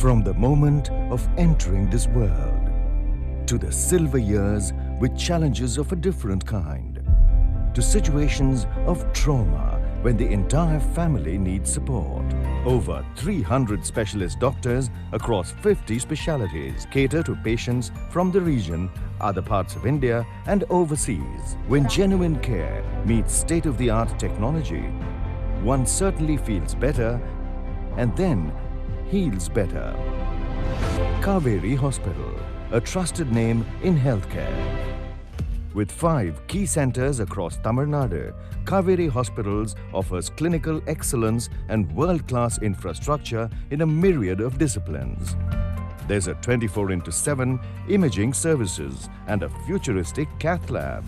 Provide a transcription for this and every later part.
From the moment of entering this world to the silver years with challenges of a different kind, to situations of trauma when the entire family needs support. Over 300 specialist doctors across 50 specialities cater to patients from the region, other parts of India and overseas. When genuine care meets state-of-the-art technology, one certainly feels better and then heals better. Kaveri Hospital, a trusted name in healthcare. With 5 key centers across Tamil Nadu, Kaveri Hospitals offers clinical excellence and world-class infrastructure in a myriad of disciplines. There's a 24/7 imaging services and a futuristic cath lab.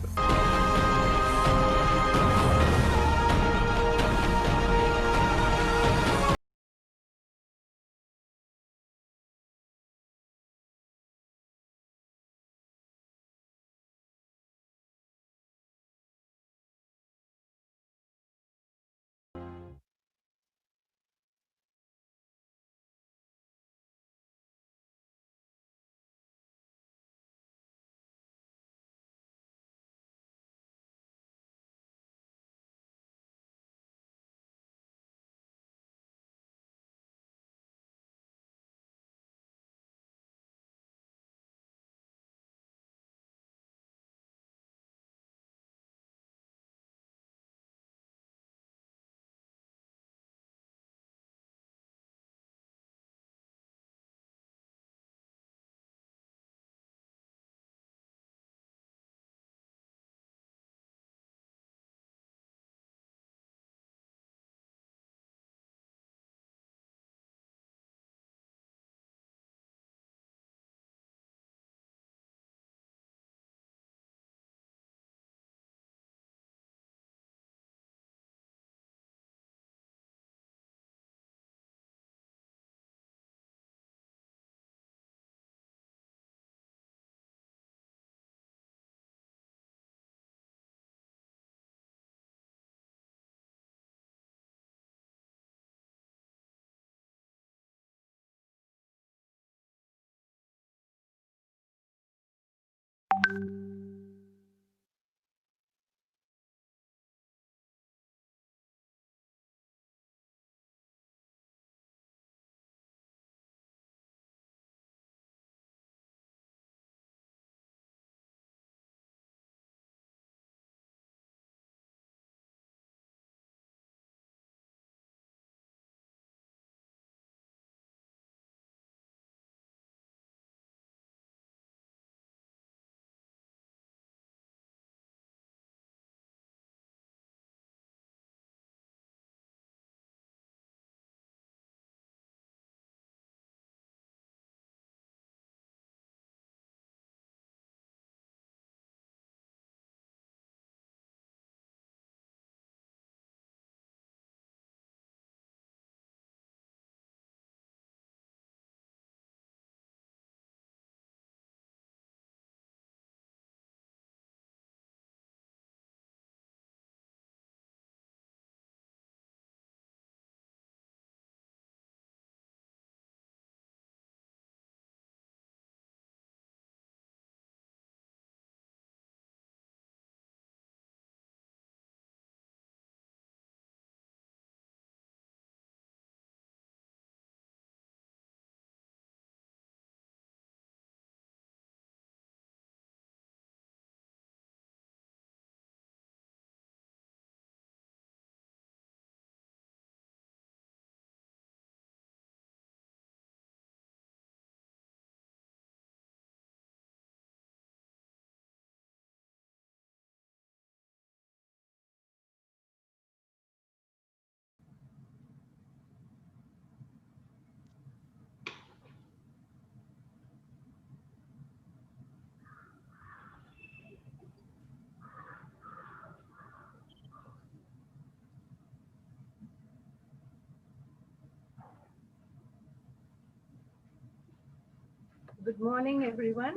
Good morning, everyone.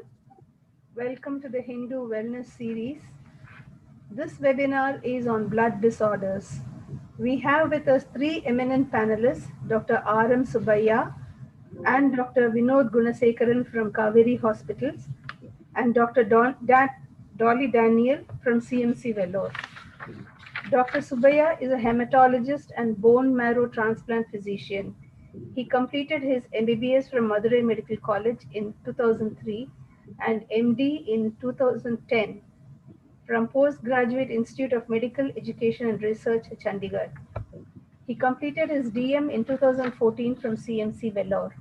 Welcome to the Hindu Wellness Series. This webinar is on blood disorders. We have with us 3 eminent panelists, Dr. R.M. Subbiah, and Dr. Vinod Gunasekaran from Kaveri Hospitals, and Dr. Dolly Daniel from CMC Vellore. Dr. Subaya is a hematologist and bone marrow transplant physician. He completed his MBBS from Madurai Medical College in 2003 and MD in 2010 from Postgraduate Institute of Medical Education and Research, Chandigarh. He completed his DM in 2014 from CMC Vellore.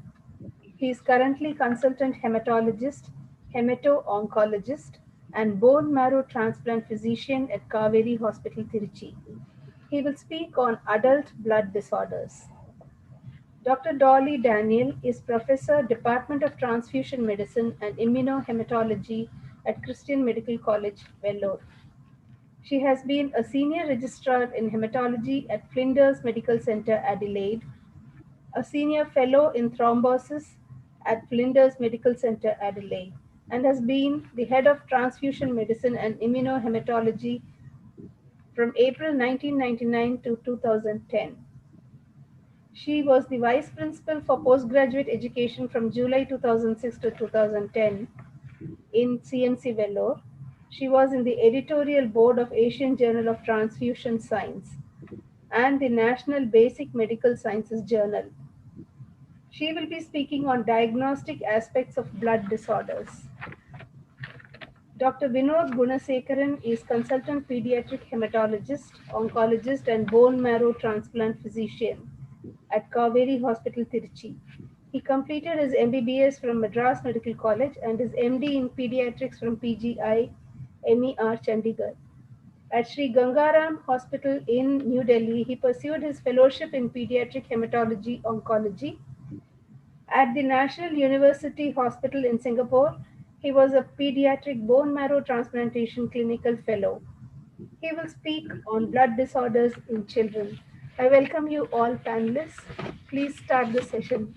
He is currently consultant hematologist, hemato-oncologist, and bone marrow transplant physician at Kaveri Hospital, Tiruchi. He will speak on adult blood disorders. Dr. Dolly Daniel is Professor, Department of Transfusion Medicine and Immunohematology at Christian Medical College, Vellore. She has been a senior registrar in hematology at Flinders Medical Centre, Adelaide, a senior fellow in thrombosis at Flinders Medical Centre, Adelaide, and has been the head of transfusion medicine and immunohematology from April 1999 to 2010. She was the vice principal for postgraduate education from July 2006 to 2010 in CMC Vellore. She was in the editorial board of Asian Journal of Transfusion Science and the National Basic Medical Sciences Journal. She will be speaking on diagnostic aspects of blood disorders. Dr. Vinod Gunasekaran is consultant pediatric hematologist, oncologist, and bone marrow transplant physician at Kaveri Hospital, Tiruchi. He completed his MBBS from Madras Medical College and his MD in pediatrics from PGI MER, Chandigarh. At Sri Gangaram Hospital in New Delhi, he pursued his fellowship in pediatric hematology oncology. At the National University Hospital in Singapore, he was a pediatric bone marrow transplantation clinical fellow. He will speak on blood disorders in children. I welcome you all panelists. Please start the session.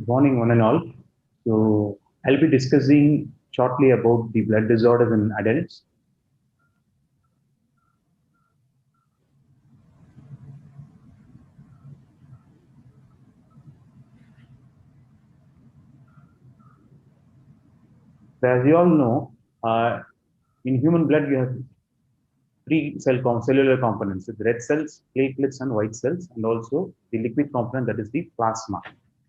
Morning, one and all. So, I'll be discussing shortly about the blood disorders in adults. So, as you all know, in human blood, you have three cellular components: the red cells, platelets, and white cells, and also the liquid component, that is the plasma.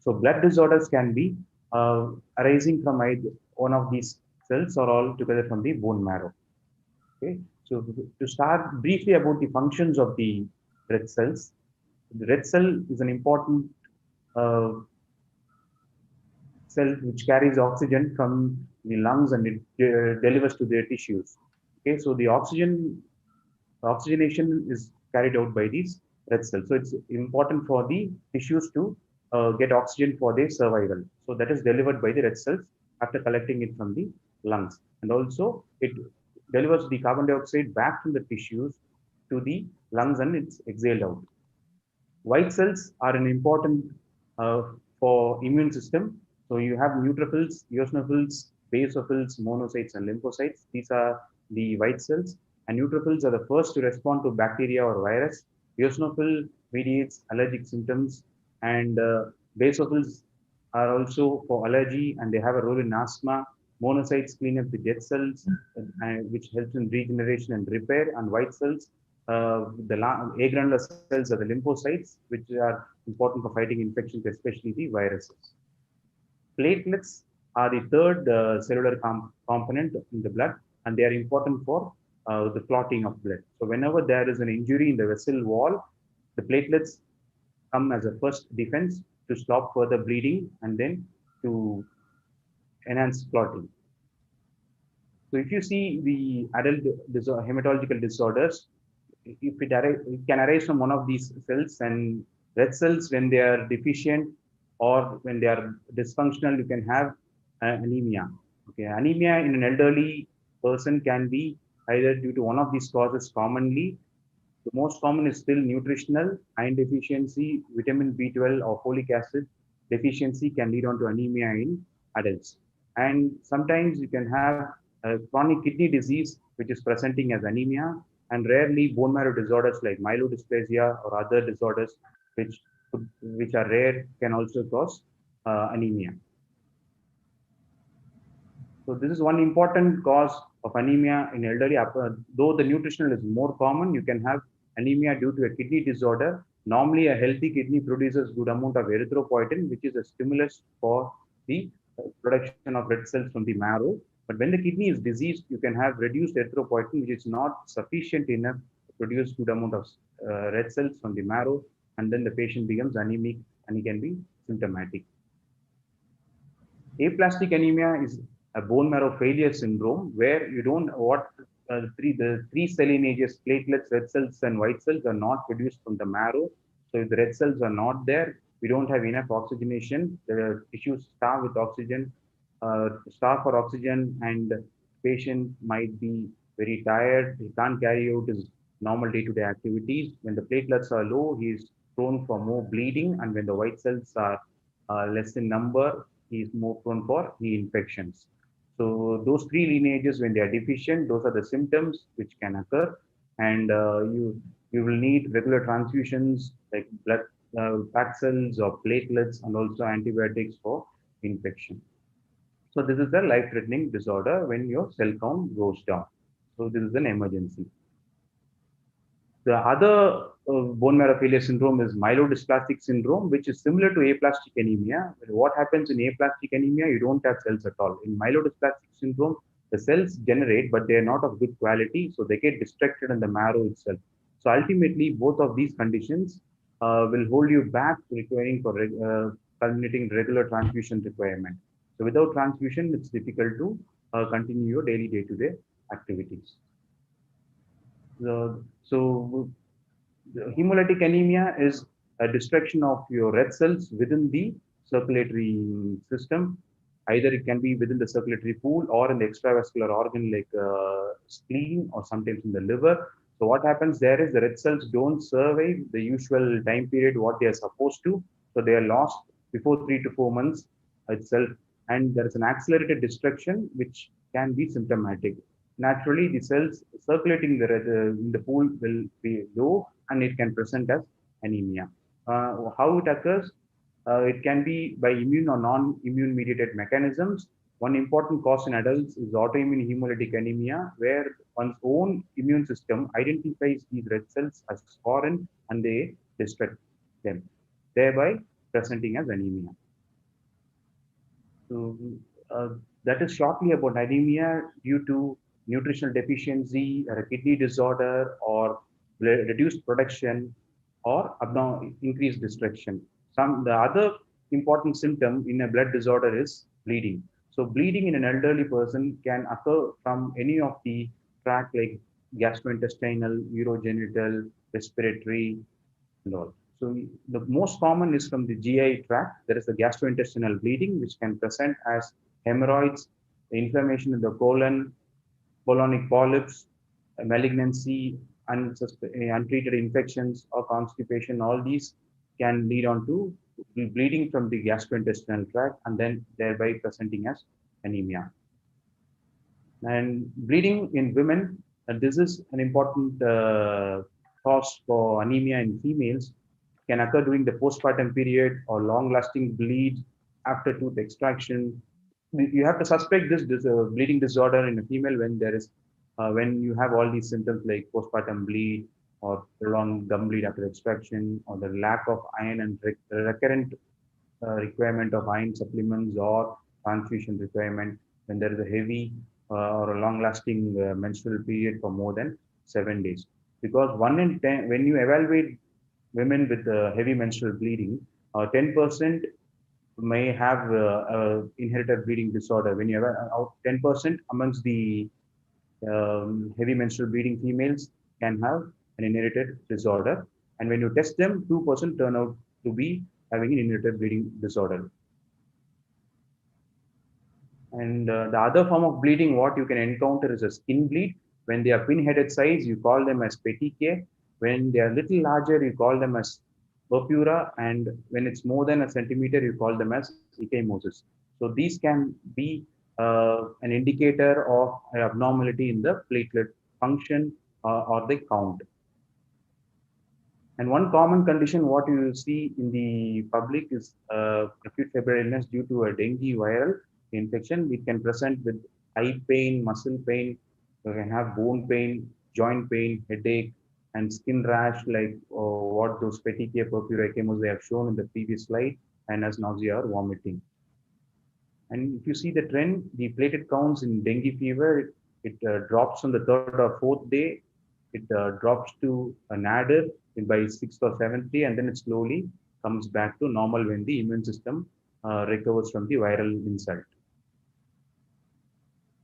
So, blood disorders can be arising from either one of these cells or all together from the bone marrow. Okay. So, to start briefly about the functions of the red cells, the red cell is an important uh, cell which carries oxygen from the lungs and it delivers to their tissues. Okay, so the oxygenation is carried out by these red cells. So it's important for the tissues to get oxygen for their survival. So that is delivered by the red cells after collecting it from the lungs. And also it delivers the carbon dioxide back from the tissues to the lungs and it's exhaled out. White cells are an important for immune system. So you have neutrophils, eosinophils, basophils, monocytes, and lymphocytes. These are the white cells. And neutrophils are the first to respond to bacteria or virus. Eosinophil mediates allergic symptoms, and basophils are also for allergy, and they have a role in asthma. Monocytes clean up the dead cells, which helps in regeneration and repair. And white cells, the agranular cells are the lymphocytes, which are important for fighting infections, especially the viruses. Platelets are the third cellular component in the blood, and they are important for the clotting of blood. So whenever there is an injury in the vessel wall, the platelets come as a first defense to stop further bleeding and then to enhance clotting. So if you see the adult hematological disorders, if it can arise from one of these cells, and red cells, when they are deficient or when they are dysfunctional, you can have anemia. Okay, anemia in an elderly person can be either due to one of these causes. Commonly, the most common is still nutritional, iron deficiency, vitamin B12 or folic acid deficiency can lead on to anemia in adults. And sometimes you can have a chronic kidney disease, which is presenting as anemia, and rarely bone marrow disorders like myelodysplasia or other disorders, which, which are rare, can also cause anemia. So this is one important cause of anemia in elderly. Though the nutritional is more common, you can have anemia due to a kidney disorder. Normally, a healthy kidney produces good amount of erythropoietin, which is a stimulus for the production of red cells from the marrow. But when the kidney is diseased, you can have reduced erythropoietin, which is not sufficient enough to produce good amount of red cells from the marrow, and then the patient becomes anemic and he can be symptomatic. Aplastic anemia is a bone marrow failure syndrome where you don't what the three cell lineages, platelets, red cells, and white cells are not produced from the marrow. So if the red cells are not there, we don't have enough oxygenation. The tissues starve with oxygen, starve for oxygen, and the patient might be very tired. He can't carry out his normal day-to-day activities. When the platelets are low, he is prone for more bleeding, and when the white cells are less in number, he is more prone for knee infections. So those three lineages, when they are deficient, those are the symptoms which can occur, and you will need regular transfusions like blood fat cells or platelets, and also antibiotics for infection. So this is a life-threatening disorder when your cell count goes down. So this is an emergency. The other bone marrow failure syndrome is myelodysplastic syndrome, which is similar to aplastic anemia. What happens in aplastic anemia? You don't have cells at all. In myelodysplastic syndrome, the cells generate, but they are not of good quality, so they get distracted in the marrow itself. So ultimately, both of these conditions will hold you back, requiring for culminating regular transfusion requirement. So without transfusion, it's difficult to continue your daily day-to-day activities. So hemolytic anemia is a destruction of your red cells within the circulatory system. Either it can be within the circulatory pool or in the extravascular organ like spleen or sometimes in the liver. So what happens there is the red cells don't survive the usual time period what they are supposed to. So they are lost before 3 to 4 months itself. And there is an accelerated destruction which can be symptomatic. Naturally, the cells circulating in the pool will be low and it can present as anemia. How it occurs? It can be by immune or non-immune mediated mechanisms. One important cause in adults is autoimmune hemolytic anemia, where one's own immune system identifies these red cells as foreign and they destruct them, thereby presenting as anemia. So that is shortly about anemia due to nutritional deficiency or a kidney disorder or reduced production or increased destruction. The other important symptom in a blood disorder is bleeding. So bleeding in an elderly person can occur from any of the tract like gastrointestinal, urogenital, respiratory, and all. So the most common is from the GI tract. There is the gastrointestinal bleeding, which can present as hemorrhoids, inflammation in the colon, colonic polyps, malignancy, untreated infections or constipation. All these can lead on to bleeding from the gastrointestinal tract and then thereby presenting as anemia. And bleeding in women, this is an important cause for anemia in females, can occur during the postpartum period or long-lasting bleed after tooth extraction. You have to suspect this bleeding disorder in a female when there is when you have all these symptoms like postpartum bleed or prolonged gum bleed after extraction or the lack of iron and recurrent requirement of iron supplements or transfusion requirement when there is a heavy or a long-lasting menstrual period for more than 7 days. Because 1 in 10, when you evaluate women with heavy menstrual bleeding, 10% may have inherited bleeding disorder. When you have 10% amongst the heavy menstrual bleeding females can have an inherited disorder. And when you test them, 2% turn out to be having an inherited bleeding disorder. And the other form of bleeding, what you can encounter is a skin bleed. When they are pinheaded size, you call them as petechiae. When they are little larger, you call them as purpura. And when it's more than a centimeter, you call them as ecchymosis. So these can be an indicator of abnormality in the platelet function or the count. And one common condition, what you will see in the public is acute febrile illness due to a dengue viral infection. It can present with eye pain, muscle pain, you can have bone pain, joint pain, headache, and skin rash, like what those petechiae, purpura, ecchymosis they have shown in the previous slide, and as nausea or vomiting. And if you see the trend, the platelet counts in dengue fever, it drops on the third or fourth day. It drops to a nadir by sixth or seventh day, and then it slowly comes back to normal when the immune system recovers from the viral insult.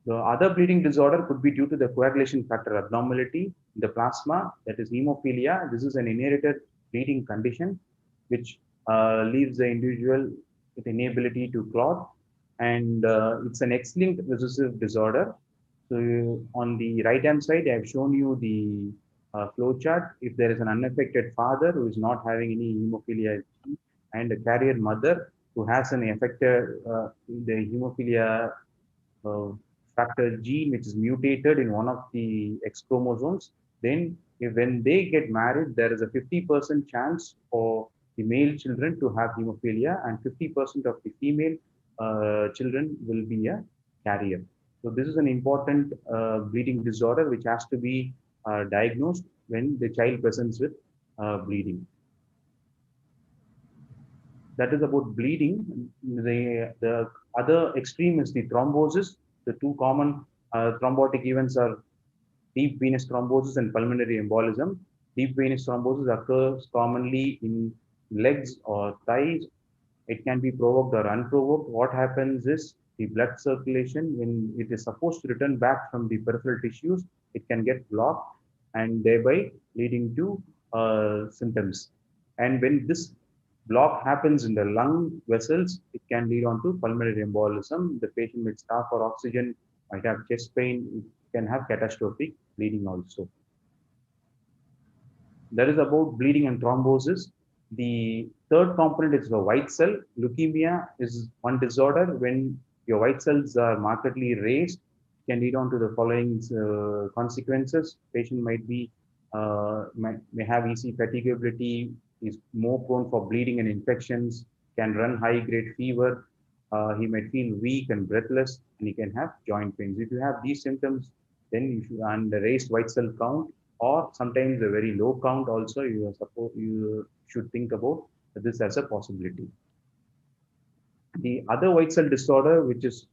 The other bleeding disorder could be due to the coagulation factor abnormality in the plasma, that is hemophilia. This is an inherited bleeding condition which leaves the individual with inability to clot, and it's an X-linked recessive disorder. So on the right-hand side, I have shown you the flow chart. If there is an unaffected father who is not having any hemophilia and a carrier mother who has an affected the hemophilia uh, factor gene which is mutated in one of the X chromosomes, then when they get married, there is a 50% chance for the male children to have hemophilia, and 50% of the female children will be a carrier. So this is an important bleeding disorder which has to be diagnosed when the child presents with bleeding. That is about bleeding. The other extreme is the thrombosis. The two common thrombotic events are deep venous thrombosis and pulmonary embolism. Deep venous thrombosis occurs commonly in legs or thighs. It can be provoked or unprovoked. What happens is the blood circulation, when it is supposed to return back from the peripheral tissues, it can get blocked and thereby leading to symptoms. And when this block happens in the lung vessels, it can lead on to pulmonary embolism. The patient may starve for oxygen, might have chest pain, it can have catastrophic bleeding also. That is about bleeding and thrombosis. The third component is the white cell. Leukemia is one disorder when your white cells are markedly raised. It can lead on to the following consequences. Patient might be may have EC fatigability, is more prone for bleeding and infections, can run high-grade fever. He might feel weak and breathless, and he can have joint pains. If you have these symptoms, then you should, and the raised white cell count, or sometimes a very low count also, you should think about this as a possibility. The other white cell disorder, which is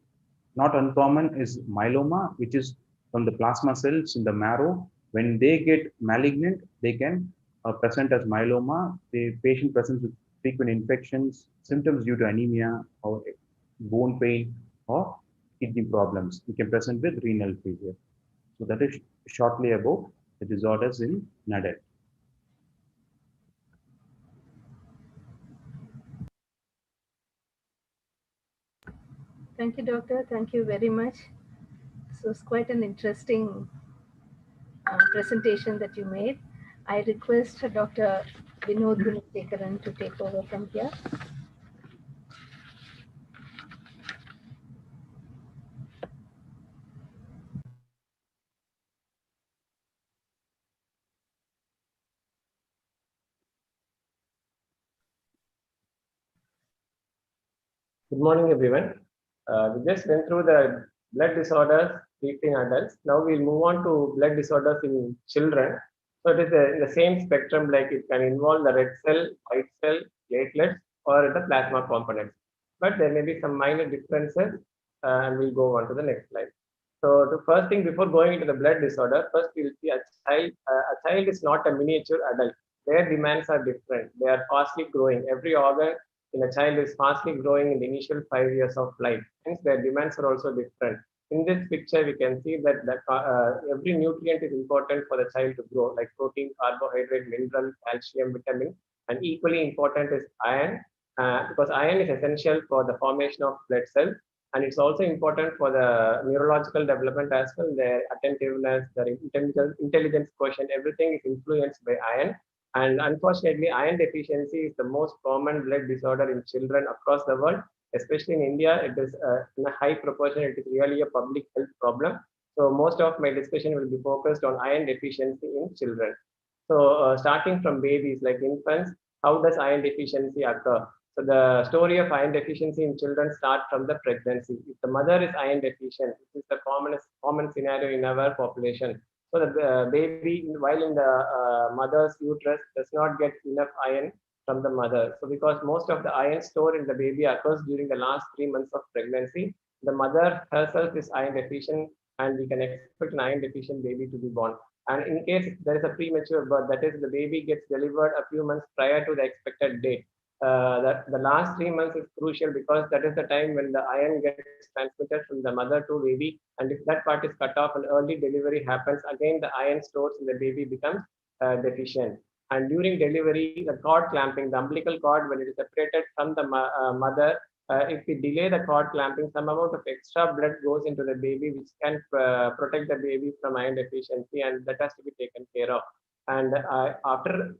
not uncommon, is myeloma, which is from the plasma cells in the marrow. When they get malignant, they can present as myeloma. The patient presents with frequent infections, symptoms due to anemia or bone pain or kidney problems. We can present with renal failure. So that is shortly about the disorders in NADED. Thank you, doctor. Thank you very much. So it's quite an interesting presentation that you made. I request Dr. Vinod Gunasekaran to take over from here. Good morning, everyone. We just went through the blood disorders treated in adults. Now we'll move on to blood disorders in children. So it is in the same spectrum, like it can involve the red cell, white cell, platelets, or the plasma components. But there may be some minor differences, and we'll go on to the next slide. So the first thing before going into the blood disorder, first we'll see a child. A child is not a miniature adult. Their demands are different. They are fastly growing. Every organ in a child is fastly growing in the initial 5 years of life. Hence, their demands are also different. In this picture, we can see that every nutrient is important for the child to grow, like protein, carbohydrate, mineral, calcium, vitamin, and equally important is iron, because iron is essential for the formation of blood cells, and it's also important for the neurological development as well. Their attentiveness, their intelligence quotient, everything is influenced by iron. And unfortunately, iron deficiency is the most common blood disorder in children across the world, especially in India. It is in a high proportion. It is really a public health problem. So most of my discussion will be focused on iron deficiency in children. So starting from babies like infants, how does iron deficiency occur? So the story of iron deficiency in children starts from the pregnancy. If the mother is iron deficient, this is the common scenario in our population. So the baby, while in the mother's uterus, does not get enough iron from the mother. So because most of the iron stored in the baby occurs during the last 3 months of pregnancy, the mother herself is iron deficient, and we can expect an iron deficient baby to be born. And in case there is a premature birth, that is, the baby gets delivered a few months prior to the expected date, that the last 3 months is crucial because that is the time when the iron gets transmitted from the mother to baby. And if that part is cut off and early delivery happens, again the iron stores in the baby becomes deficient. And during delivery, the cord clamping, the umbilical cord, when it is separated from the mother, if we delay the cord clamping, some amount of extra blood goes into the baby, which can protect the baby from iron deficiency, and that has to be taken care of. And after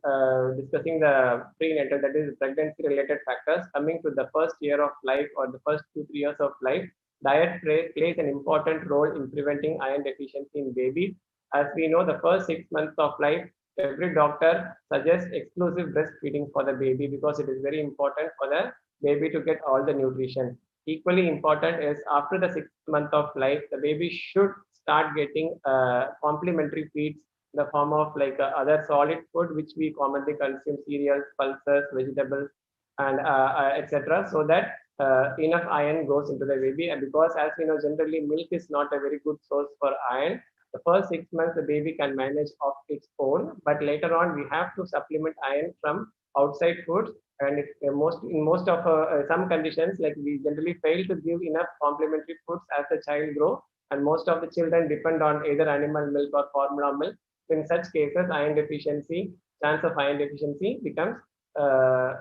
discussing the prenatal, that is pregnancy-related factors, coming to the first year of life or the first 2-3 years of life, diet plays an important role in preventing iron deficiency in babies. As we know, the first 6 months of life, every doctor suggests exclusive breastfeeding for the baby because it is very important for the baby to get all the nutrition. Equally important is after the 6th month of life, the baby should start getting complementary feeds in the form of like other solid food, which we commonly consume, cereals, pulses, vegetables, and etc. So that enough iron goes into the baby. And because as we know, generally milk is not a very good source for iron. The first 6 months, the baby can manage of its own, but later on, we have to supplement iron from outside foods. And if, in most of some conditions, like we generally fail to give enough complementary foods as the child grows, and most of the children depend on either animal milk or formula milk. In such cases, chance of iron deficiency becomes uh,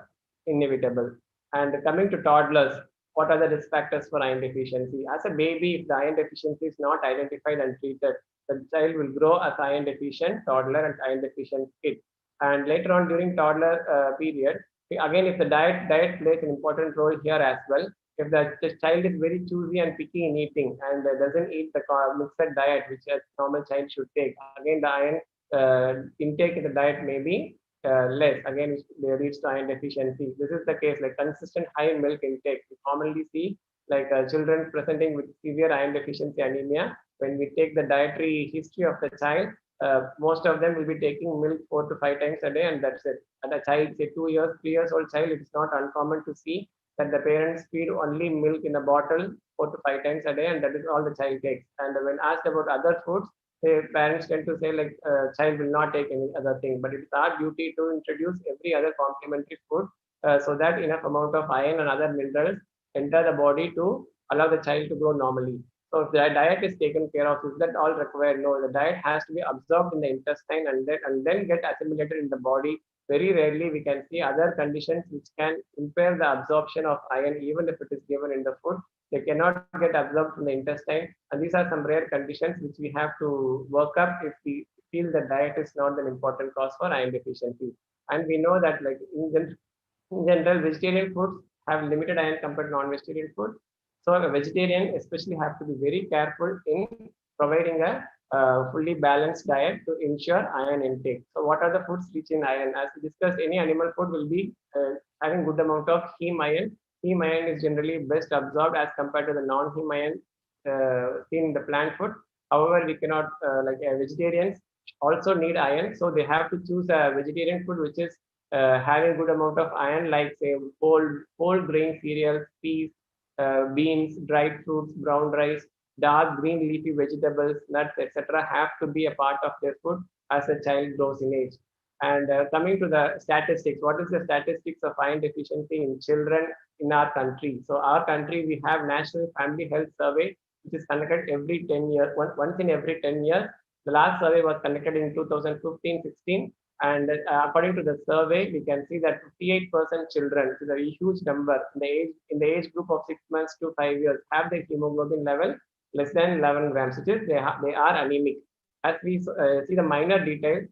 inevitable. And coming to toddlers, what are the risk factors for iron deficiency? As a baby, if the iron deficiency is not identified and treated, the child will grow as iron deficient toddler and iron deficient kid. And later on during toddler period, again, if the diet plays an important role here as well. If the child is very choosy and picky in eating and doesn't eat the mixed diet which a normal child should take, again the iron intake in the diet may be less. Again, it leads to iron deficiency. This is the case like consistent high milk intake. We commonly see like children presenting with severe iron deficiency anemia. When we take the dietary history of the child, most of them will be taking milk 4 to 5 times a day, and that's it. And a child, say 2 years, 3 years old child, it is not uncommon to see that the parents feed only milk in a bottle 4 to 5 times a day, and that is all the child takes. And when asked about other foods, parents tend to say like child will not take any other thing, but it's our duty to introduce every other complementary food so that enough amount of iron and other minerals enter the body to allow the child to grow normally. So if the diet is taken care of, is that all required? No, the diet has to be absorbed in the intestine and then get assimilated in the body. Very rarely we can see other conditions which can impair the absorption of iron, even if it is given in the food. They cannot get absorbed from the intestine. And these are some rare conditions which we have to work up if we feel the diet is not an important cause for iron deficiency. And we know that like in general, vegetarian foods have limited iron compared to non-vegetarian food. So a vegetarian especially have to be very careful in providing a fully balanced diet to ensure iron intake. So what are the foods rich in iron? As we discussed, any animal food will be having good amount of heme iron. Heme iron is generally best absorbed as compared to the non-heme iron seen in the plant food. However, we cannot vegetarians also need iron, so they have to choose a vegetarian food which is having good amount of iron, like say whole grain cereals, peas, beans, dried fruits, brown rice, dark green leafy vegetables, nuts, etc. have to be a part of their food as a child grows in age. And coming to the statistics, what is the statistics of iron deficiency in children in our country? So our country, we have National Family Health Survey, which is conducted every 10 years, once in every 10 years. The last survey was conducted in 2015-16. And according to the survey, we can see that 58% children, which is a huge number, in the age group of 6 months to 5 years, have their hemoglobin level less than 11 grams, which is they are anemic. As we see the minor details,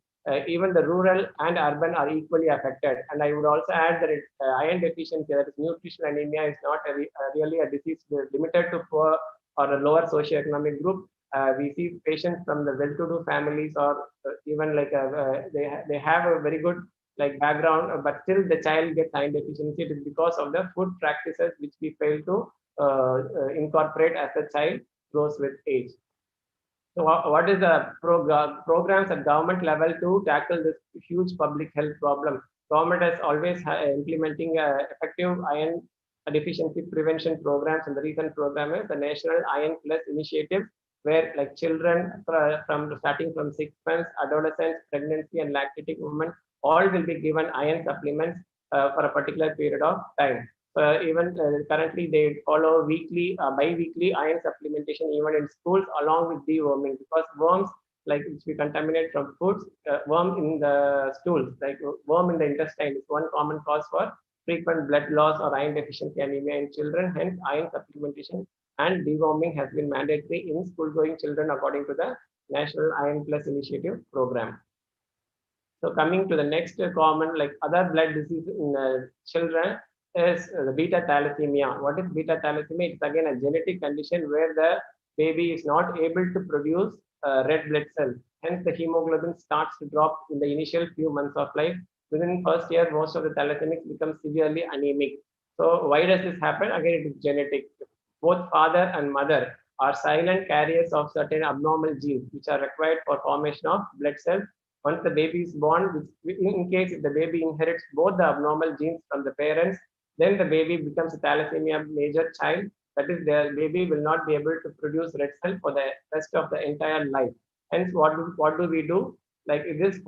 even the rural and urban are equally affected. And I would also add that iron deficiency, that is nutritional anemia, is not really a disease limited to poor or a lower socioeconomic group. We see patients from the well-to-do families, or even like they have a very good like background, but still the child gets iron deficiency. It is because of the food practices which we fail to incorporate as the child grows with age. So what is the programs at government level to tackle this huge public health problem? Government has always implementing effective iron deficiency prevention programs, and the recent program is the National Iron Plus Initiative, where like children from starting from 6 months, adolescents, pregnancy, and lactating women, all will be given iron supplements for a particular period of time. Even currently, they follow weekly, bi-weekly iron supplementation even in schools, along with deworming, because worms like which we contaminate from foods, worm in the stools, like worm in the intestine, is one common cause for frequent blood loss or iron deficiency anemia in children. Hence, iron supplementation and deworming has been mandatory in school-going children according to the National Iron Plus Initiative program. So coming to the next common like other blood disease in children is the beta thalassemia. What is beta thalassemia? It's again a genetic condition where the baby is not able to produce red blood cells. Hence, the hemoglobin starts to drop in the initial few months of life. Within first year, most of the thalassemics become severely anemic. So why does this happen? Again, it is genetic. Both father and mother are silent carriers of certain abnormal genes which are required for formation of blood cells. Once the baby is born, in case if the baby inherits both the abnormal genes from the parents, then the baby becomes a thalassemia major child. That is, their baby will not be able to produce red cell for the rest of the entire life. Hence, what do we do? Like this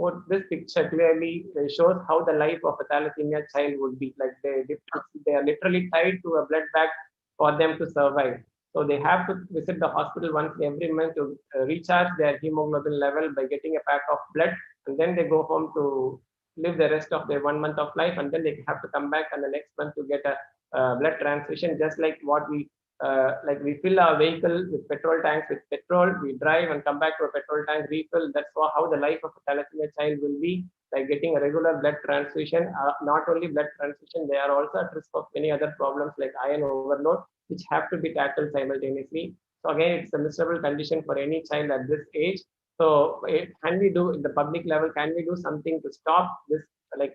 picture clearly shows how the life of a thalassemia child would be. Like they are literally tied to a blood bag for them to survive. So they have to visit the hospital once every month to recharge their hemoglobin level by getting a pack of blood, and then they go home to live the rest of their 1 month of life, and then they have to come back and the next month to get a blood transfusion, just like what we like we fill our vehicle with petrol tanks with petrol, we drive and come back to a petrol tank refill. That's how the life of a thalassemia child will be, like getting a regular blood transfusion. Not only blood transfusion, they are also at risk of many other problems like iron overload, which have to be tackled simultaneously. So again, it's a miserable condition for any child at this age. So can we do in the public level? Can we do something to stop this like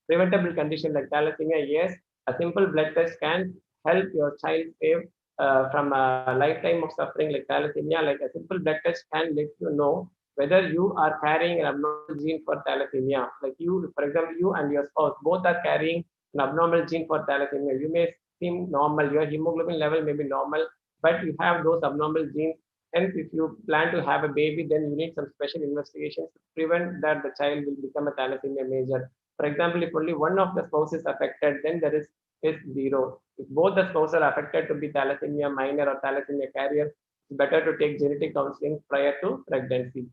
preventable condition like thalassemia? Yes, a simple blood test can help your child save from a lifetime of suffering like thalassemia. Like a simple blood test can let you know whether you are carrying an abnormal gene for thalassemia. Like you, for example, you and your spouse both are carrying an abnormal gene for thalassemia. You may seem normal, your hemoglobin level may be normal, but you have those abnormal genes. Hence, if you plan to have a baby, then you need some special investigations to prevent that the child will become a thalassemia major. For example, if only one of the spouses affected, then there is zero. If both the spouses are affected to be thalassemia minor or thalassemia carrier, it's better to take genetic counseling prior to pregnancy.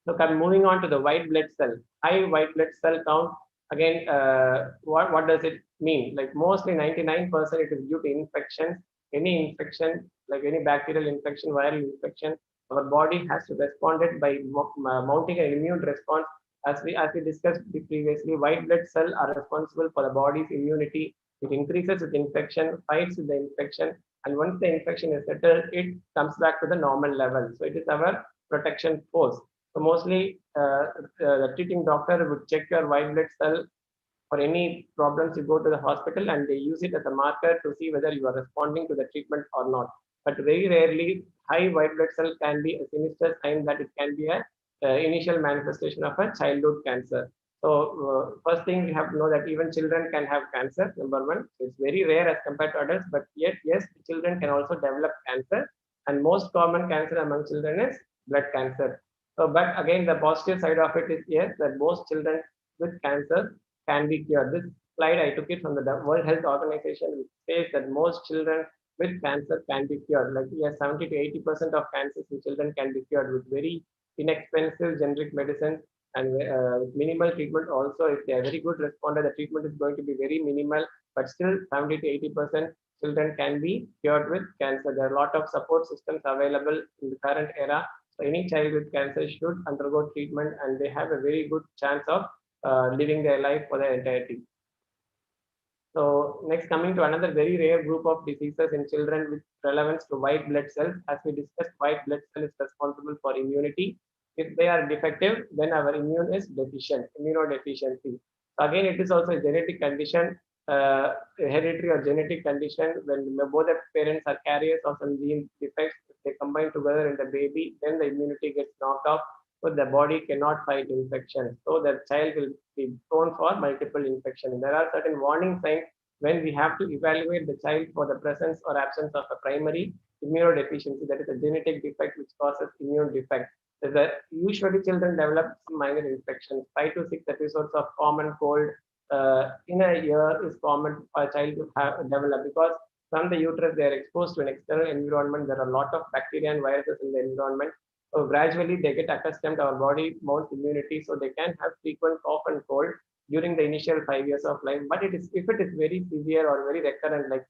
So moving on to the white blood cell. High white blood cell count, again, what does it mean? Like mostly 99% it is due to infections. Any infection, like any bacterial infection, viral infection, our body has to respond it by mounting an immune response. As we discussed previously, white blood cells are responsible for the body's immunity. It increases with infection, fights with the infection, and once the infection is settled, it comes back to the normal level. So it is our protection force. So mostly the treating doctor would check your white blood cell. For any problems, you go to the hospital and they use it as a marker to see whether you are responding to the treatment or not. But very rarely, high white blood cell can be a sinister sign that it can be a initial manifestation of a childhood cancer. So first thing we have to know that even children can have cancer, number one. It's very rare as compared to adults, but yet, yes, children can also develop cancer. And most common cancer among children is blood cancer. So, but again, the positive side of it is, yes, that most children with cancer can be cured. This slide, I took it from the World Health Organization, which says that most children with cancer can be cured. Like, yes, 70 to 80% of cancers in children can be cured with very inexpensive generic medicine and minimal treatment. Also, if they are very good responder, the treatment is going to be very minimal, but still 70 to 80% children can be cured with cancer. There are a lot of support systems available in the current era. So any child with cancer should undergo treatment, and they have a very good chance of living their life for the entirety. So next, coming to another very rare group of diseases in children with relevance to white blood cells. As we discussed, white blood cell is responsible for immunity. If they are defective, then our immune is deficient, immunodeficiency. So again, it is also a genetic condition, hereditary or genetic condition. When both the parents are carriers of some gene defects, if they combine together in the baby, then the immunity gets knocked off. So the body cannot fight infection. So the child will be prone for multiple infections. There are certain warning signs when we have to evaluate the child for the presence or absence of a primary immunodeficiency, that is a genetic defect which causes immune defect. Usually children develop some minor infections. 5 to 6 episodes of common cold in a year is common for a child to have develop, because from the uterus they are exposed to an external environment. There are a lot of bacteria and viruses in the environment. So gradually they get accustomed, our body mounts immunity, so they can have frequent cough and cold during the initial 5 years of life. But if it is very severe or very recurrent, like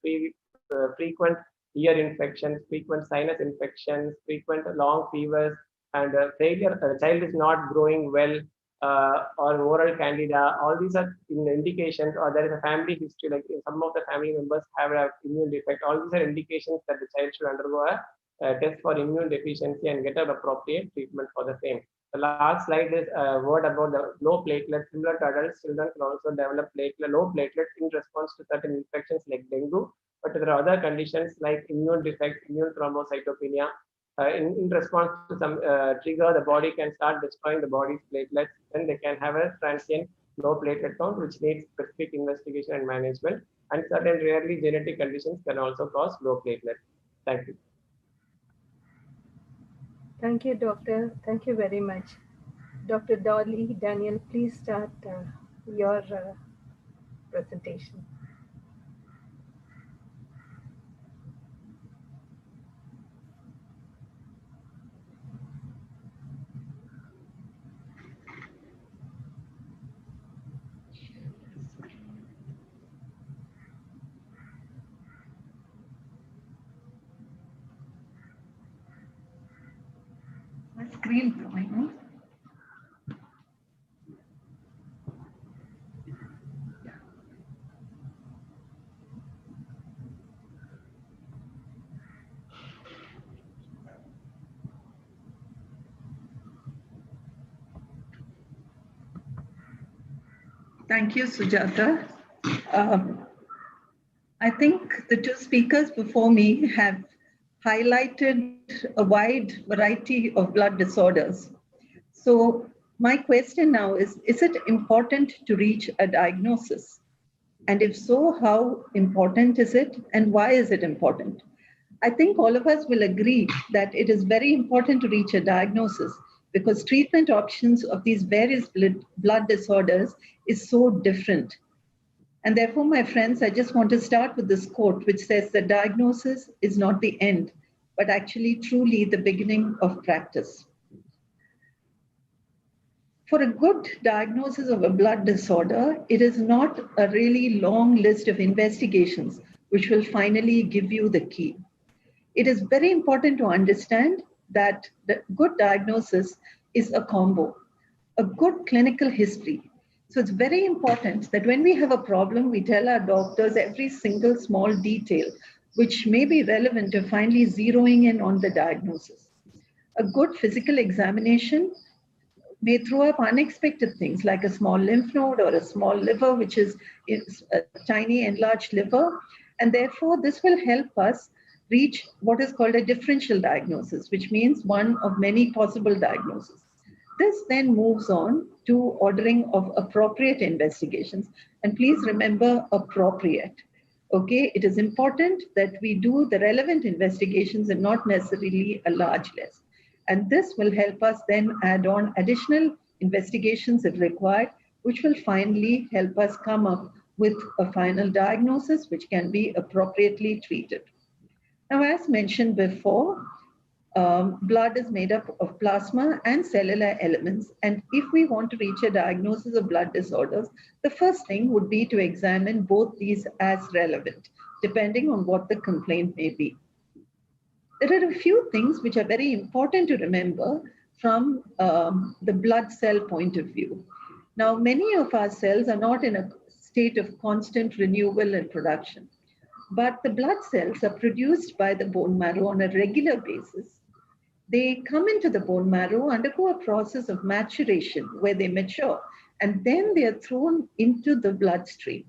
frequent ear infections, frequent sinus infections, frequent long fevers, and failure, the child is not growing well, or oral candida, all these are indications, or there is a family history, like some of the family members have an immune defect. All these are indications that the child should undergo a test for immune deficiency and get an appropriate treatment for the same. The last slide is a word about the low platelets. Similar to adults, children can also develop low platelets in response to certain infections like dengue. But there are other conditions like immune defects, immune thrombocytopenia. In response to some trigger, the body can start destroying the body's platelets. Then they can have a transient low platelet count, which needs specific investigation and management. And certain rarely genetic conditions can also cause low platelets. Thank you. Thank you, Doctor. Thank you very much. Dr. Dolly Daniel, please start your presentation. My screen going. Thank you, Sujata. I think the two speakers before me have highlighted a wide variety of blood disorders. So my question now is it important to reach a diagnosis? And if so, how important is it and why is it important? I think all of us will agree that it is very important to reach a diagnosis because treatment options of these various blood disorders is so different. And therefore, my friends, I just want to start with this quote, which says that diagnosis is not the end, but actually truly the beginning of practice. For a good diagnosis of a blood disorder, it is not a really long list of investigations which will finally give you the key. It is very important to understand that the good diagnosis is a combo, a good clinical history. So it's very important that when we have a problem, we tell our doctors every single small detail, which may be relevant to finally zeroing in on the diagnosis. A good physical examination may throw up unexpected things like a small lymph node or a small liver, which is a tiny enlarged liver. And therefore, this will help us reach what is called a differential diagnosis, which means one of many possible diagnoses. This then moves on to ordering of appropriate investigations. And please remember appropriate. Okay, it is important that we do the relevant investigations and not necessarily a large list. And this will help us then add on additional investigations if required, which will finally help us come up with a final diagnosis which can be appropriately treated. Now, as mentioned before, Blood is made up of plasma and cellular elements. And if we want to reach a diagnosis of blood disorders, the first thing would be to examine both these as relevant, depending on what the complaint may be. There are a few things which are very important to remember from the blood cell point of view. Now, many of our cells are not in a state of constant renewal and production, but the blood cells are produced by the bone marrow on a regular basis. They come into the bone marrow, undergo a process of maturation where they mature, and then they are thrown into the bloodstream.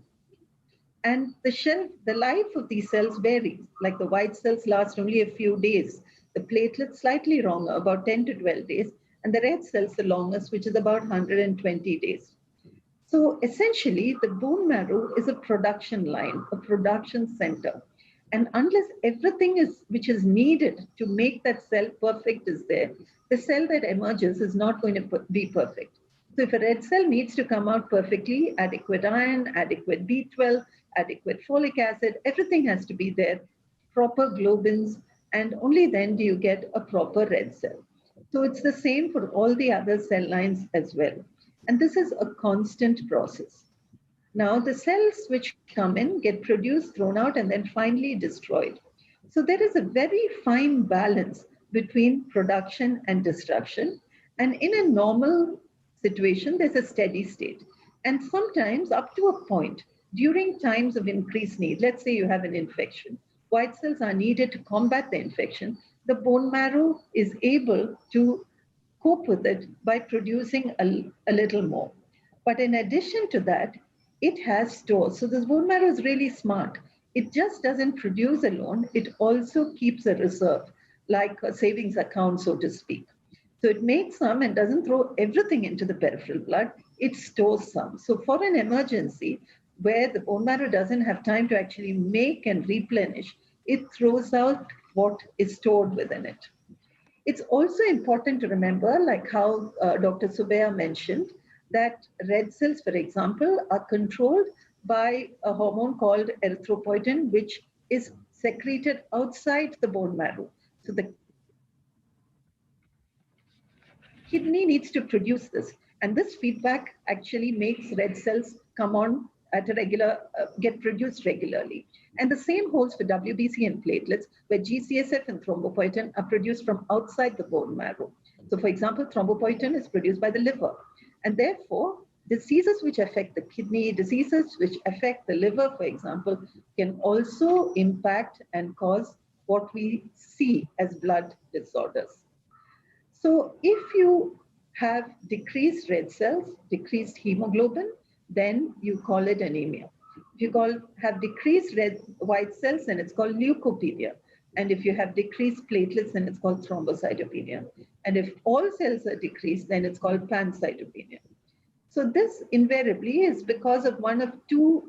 And the life of these cells varies. Like the white cells last only a few days, the platelets slightly longer, about 10 to 12 days, and the red cells the longest, which is about 120 days. So essentially, the bone marrow is a production line, a production center. And unless everything which is needed to make that cell perfect is there, the cell that emerges is not going to be perfect. So if a red cell needs to come out perfectly, adequate iron, adequate B12, adequate folic acid, everything has to be there, proper globins, and only then do you get a proper red cell. So it's the same for all the other cell lines as well. And this is a constant process. Now, the cells which come in get produced, thrown out, and then finally destroyed. So there is a very fine balance between production and destruction. And in a normal situation, there's a steady state. And sometimes up to a point, during times of increased need, let's say you have an infection, white cells are needed to combat the infection. The bone marrow is able to cope with it by producing a little more. But in addition to that, it has stores. So this bone marrow is really smart. It just doesn't produce alone. It also keeps a reserve, like a savings account, so to speak. So it makes some and doesn't throw everything into the peripheral blood. It stores some. So for an emergency where the bone marrow doesn't have time to actually make and replenish, it throws out what is stored within it. It's also important to remember, like how Dr. Subbiah mentioned, that red cells, for example, are controlled by a hormone called erythropoietin, which is secreted outside the bone marrow. So the kidney needs to produce this. And this feedback actually makes red cells come on at a regular, get produced regularly. And the same holds for WBC and platelets, where GCSF and thrombopoietin are produced from outside the bone marrow. So for example, thrombopoietin is produced by the liver. And therefore, diseases which affect the kidney, diseases which affect the liver, for example, can also impact and cause what we see as blood disorders. So if you have decreased red cells, decreased hemoglobin, then you call it anemia. If you have decreased white cells, then it's called leukopenia. And if you have decreased platelets, then it's called thrombocytopenia. And if all cells are decreased, then it's called pancytopenia. So this invariably is because of one of two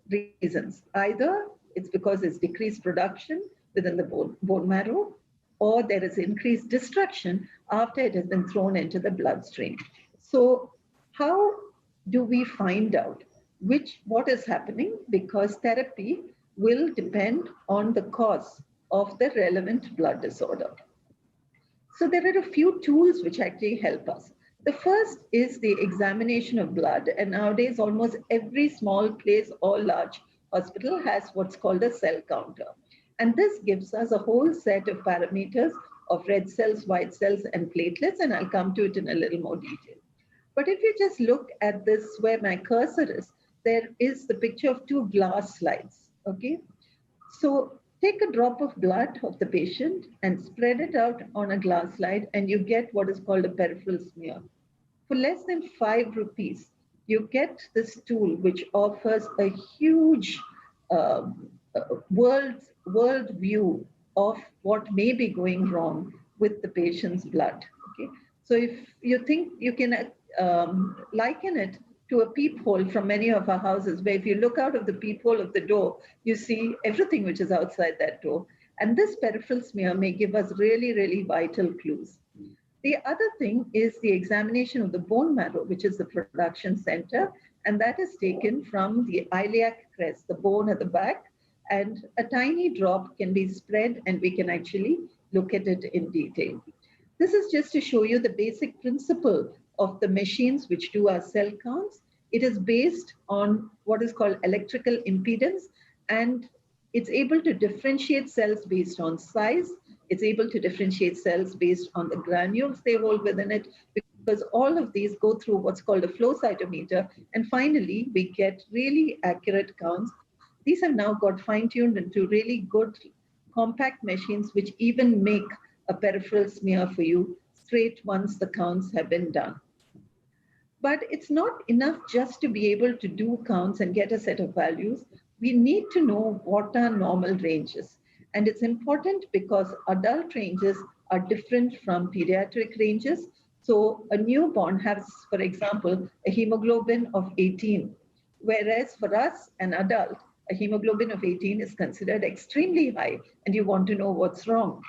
reasons. Either it's because it's decreased production within the bone marrow, or there is increased destruction after it has been thrown into the bloodstream. So how do we find out what is happening? Because therapy will depend on the cause of the relevant blood disorder. So there are a few tools which actually help us. The first is the examination of blood. And nowadays, almost every small place or large hospital has what's called a cell counter. And this gives us a whole set of parameters of red cells, white cells, and platelets. And I'll come to it in a little more detail. But if you just look at this where my cursor is, there is the picture of two glass slides, okay? So take a drop of blood of the patient and spread it out on a glass slide, and you get what is called a peripheral smear. For less than 5 rupees, you get this tool which offers a huge world view of what may be going wrong with the patient's blood. Okay, so if you think you can liken it to a peephole from many of our houses, where if you look out of the peephole of the door, you see everything which is outside that door. And this peripheral smear may give us really, really vital clues. The other thing is the examination of the bone marrow, which is the production center, and that is taken from the iliac crest, the bone at the back, and a tiny drop can be spread, and we can actually look at it in detail. This is just to show you the basic principle of the machines which do our cell counts. It is based on what is called electrical impedance, and it's able to differentiate cells based on size. It's able to differentiate cells based on the granules they hold within it, because all of these go through what's called a flow cytometer. And finally, we get really accurate counts. These have now got fine-tuned into really good compact machines, which even make a peripheral smear for you straight once the counts have been done. But it's not enough just to be able to do counts and get a set of values. We need to know what are normal ranges. And it's important because adult ranges are different from pediatric ranges. So a newborn has, for example, a hemoglobin of 18, whereas for us, an adult, a hemoglobin of 18 is considered extremely high, and you want to know what's wrong.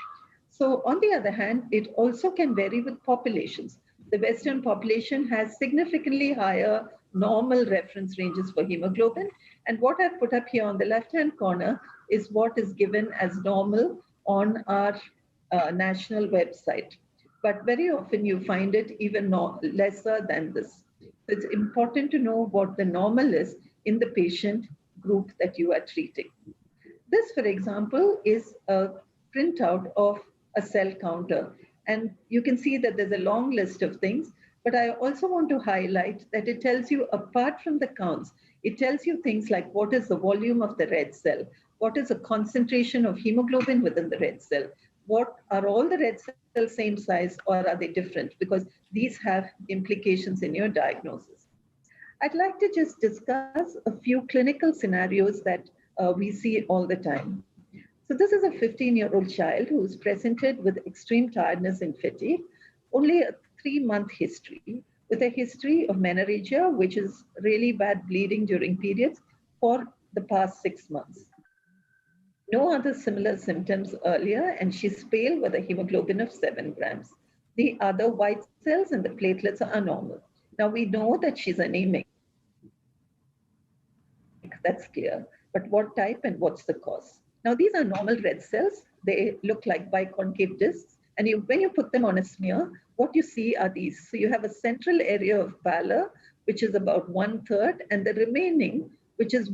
So on the other hand, it also can vary with populations. The Western population has significantly higher normal reference ranges for hemoglobin. And what I've put up here on the left-hand corner is what is given as normal on our national website. But very often you find it even lesser than this. It's important to know what the normal is in the patient group that you are treating. This, for example, is a printout of a cell counter. And you can see that there's a long list of things, but I also want to highlight that it tells you, apart from the counts, it tells you things like what is the volume of the red cell, what is the concentration of hemoglobin within the red cell, what are all the red cells same size, or are they different? Because these have implications in your diagnosis. I'd like to just discuss a few clinical scenarios that we see all the time. So this is a 15-year-old child who is presented with extreme tiredness and fatigue, only a 3-month history, with a history of menorrhagia, which is really bad bleeding during periods, for the past 6 months. No other similar symptoms earlier, and she's pale with a hemoglobin of 7 grams. The other white cells and the platelets are normal. Now we know that she's anemic. That's clear. But what type and what's the cause? Now, these are normal red cells. They look like biconcave discs. And when you put them on a smear, what you see are these. So you have a central area of pallor, which is about 1/3, and the remaining, which is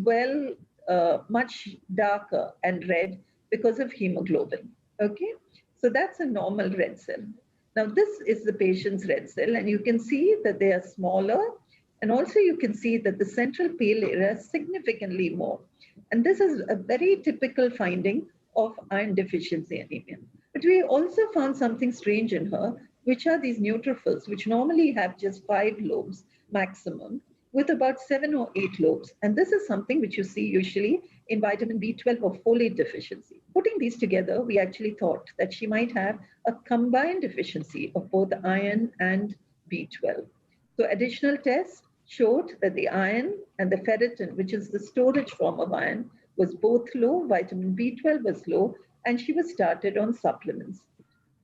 much darker and red because of hemoglobin. Okay, so that's a normal red cell. Now, this is the patient's red cell, and you can see that they are smaller. And also you can see that the central pale area is significantly more. And this is a very typical finding of iron deficiency anemia. But we also found something strange in her, which are these neutrophils, which normally have just 5 lobes maximum, with about 7 or 8 lobes. And this is something which you see usually in vitamin B12 or folate deficiency. Putting these together, we actually thought that she might have a combined deficiency of both iron and B12. So additional tests showed that the iron and the ferritin, which is the storage form of iron, was both low, vitamin B12 was low, and she was started on supplements.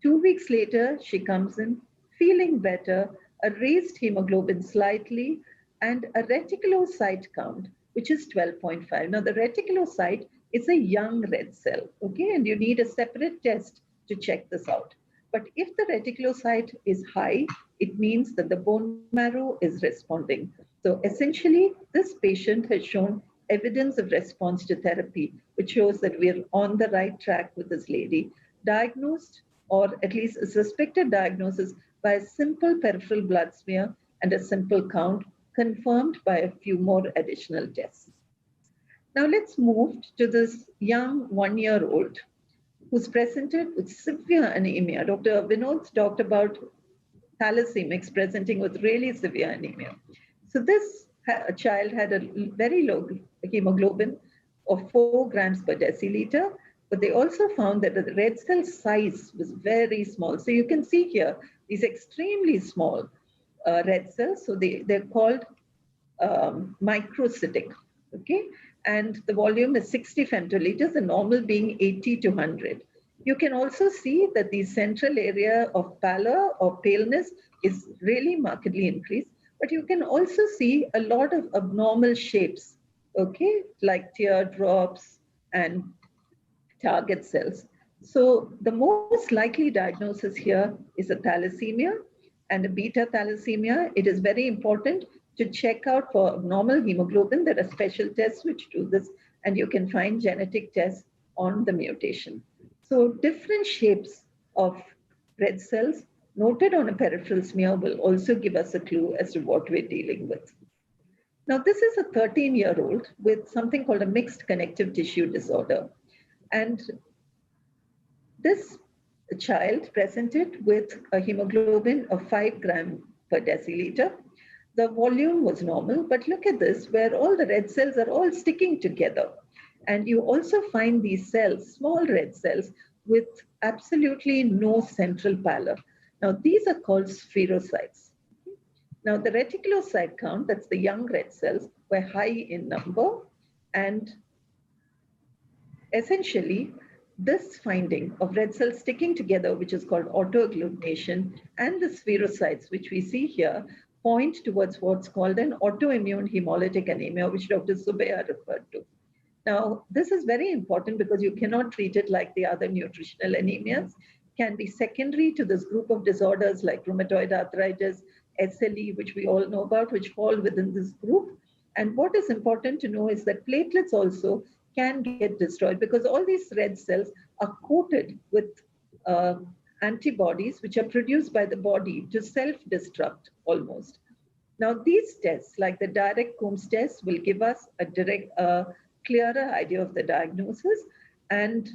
2 weeks later, she comes in feeling better, a raised hemoglobin slightly, and a reticulocyte count, which is 12.5. Now, the reticulocyte is a young red cell, okay? And you need a separate test to check this out. But if the reticulocyte is high, it means that the bone marrow is responding. So essentially, this patient has shown evidence of response to therapy, which shows that we're on the right track with this lady, diagnosed, or at least a suspected diagnosis, by a simple peripheral blood smear and a simple count, confirmed by a few more additional tests. Now let's move to this young 1-year-old who's presented with severe anemia. Dr. Vinod talked about thalassemics presenting with really severe anemia. So this child had a very low hemoglobin of 4 grams per deciliter, but they also found that the red cell size was very small. So you can see here, these extremely small red cells. So they're called microcytic, okay? And the volume is 60 femtoliters, the normal being 80 to 100. You can also see that the central area of pallor or paleness is really markedly increased, but you can also see a lot of abnormal shapes, okay, like teardrops and target cells. So the most likely diagnosis here is a thalassemia and a beta thalassemia. It is very important to check out for abnormal hemoglobin. There are special tests which do this, and you can find genetic tests on the mutation. So different shapes of red cells noted on a peripheral smear will also give us a clue as to what we're dealing with. Now, this is a 13-year-old with something called a mixed connective tissue disorder. And this child presented with a hemoglobin of 5 gram per deciliter. The volume was normal, but look at this, where all the red cells are all sticking together. And you also find these cells, small red cells, with absolutely no central pallor. Now, these are called spherocytes. Now, the reticulocyte count, that's the young red cells, were high in number. And essentially, this finding of red cells sticking together, which is called autoagglutination, and the spherocytes, which we see here, point towards what's called an autoimmune hemolytic anemia, which Dr. Subbiah referred to. Now, this is very important because you cannot treat it like the other nutritional anemias. Can be secondary to this group of disorders like rheumatoid arthritis, SLE, which we all know about, which fall within this group. And what is important to know is that platelets also can get destroyed because all these red cells are coated with antibodies which are produced by the body to self-destruct almost. Now, these tests, like the direct Coombs test, will give us a clearer idea of the diagnosis. And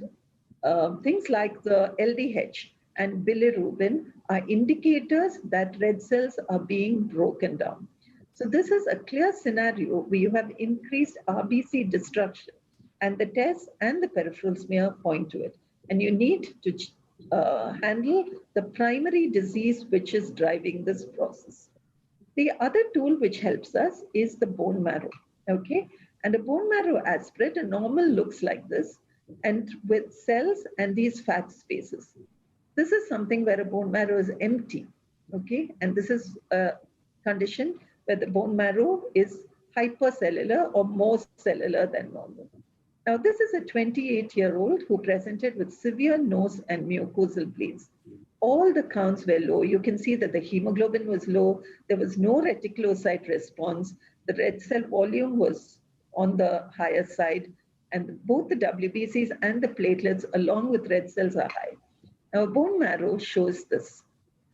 things like the LDH and bilirubin are indicators that red cells are being broken down. So this is a clear scenario where you have increased RBC destruction, and the test and the peripheral smear point to it. And you need to handle the primary disease which is driving this process. The other tool which helps us is the bone marrow, okay? And a bone marrow aspirate, a normal looks like this, and with cells and these fat spaces. This is something where a bone marrow is empty, okay? And this is a condition where the bone marrow is hypercellular or more cellular than normal. Now, this is a 28-year-old who presented with severe nose and mucosal bleeds. All the counts were low. You can see that the hemoglobin was low. There was no reticulocyte response. The red cell volume was on the higher side. And both the WBCs and the platelets, along with red cells, are high. Now, bone marrow shows this.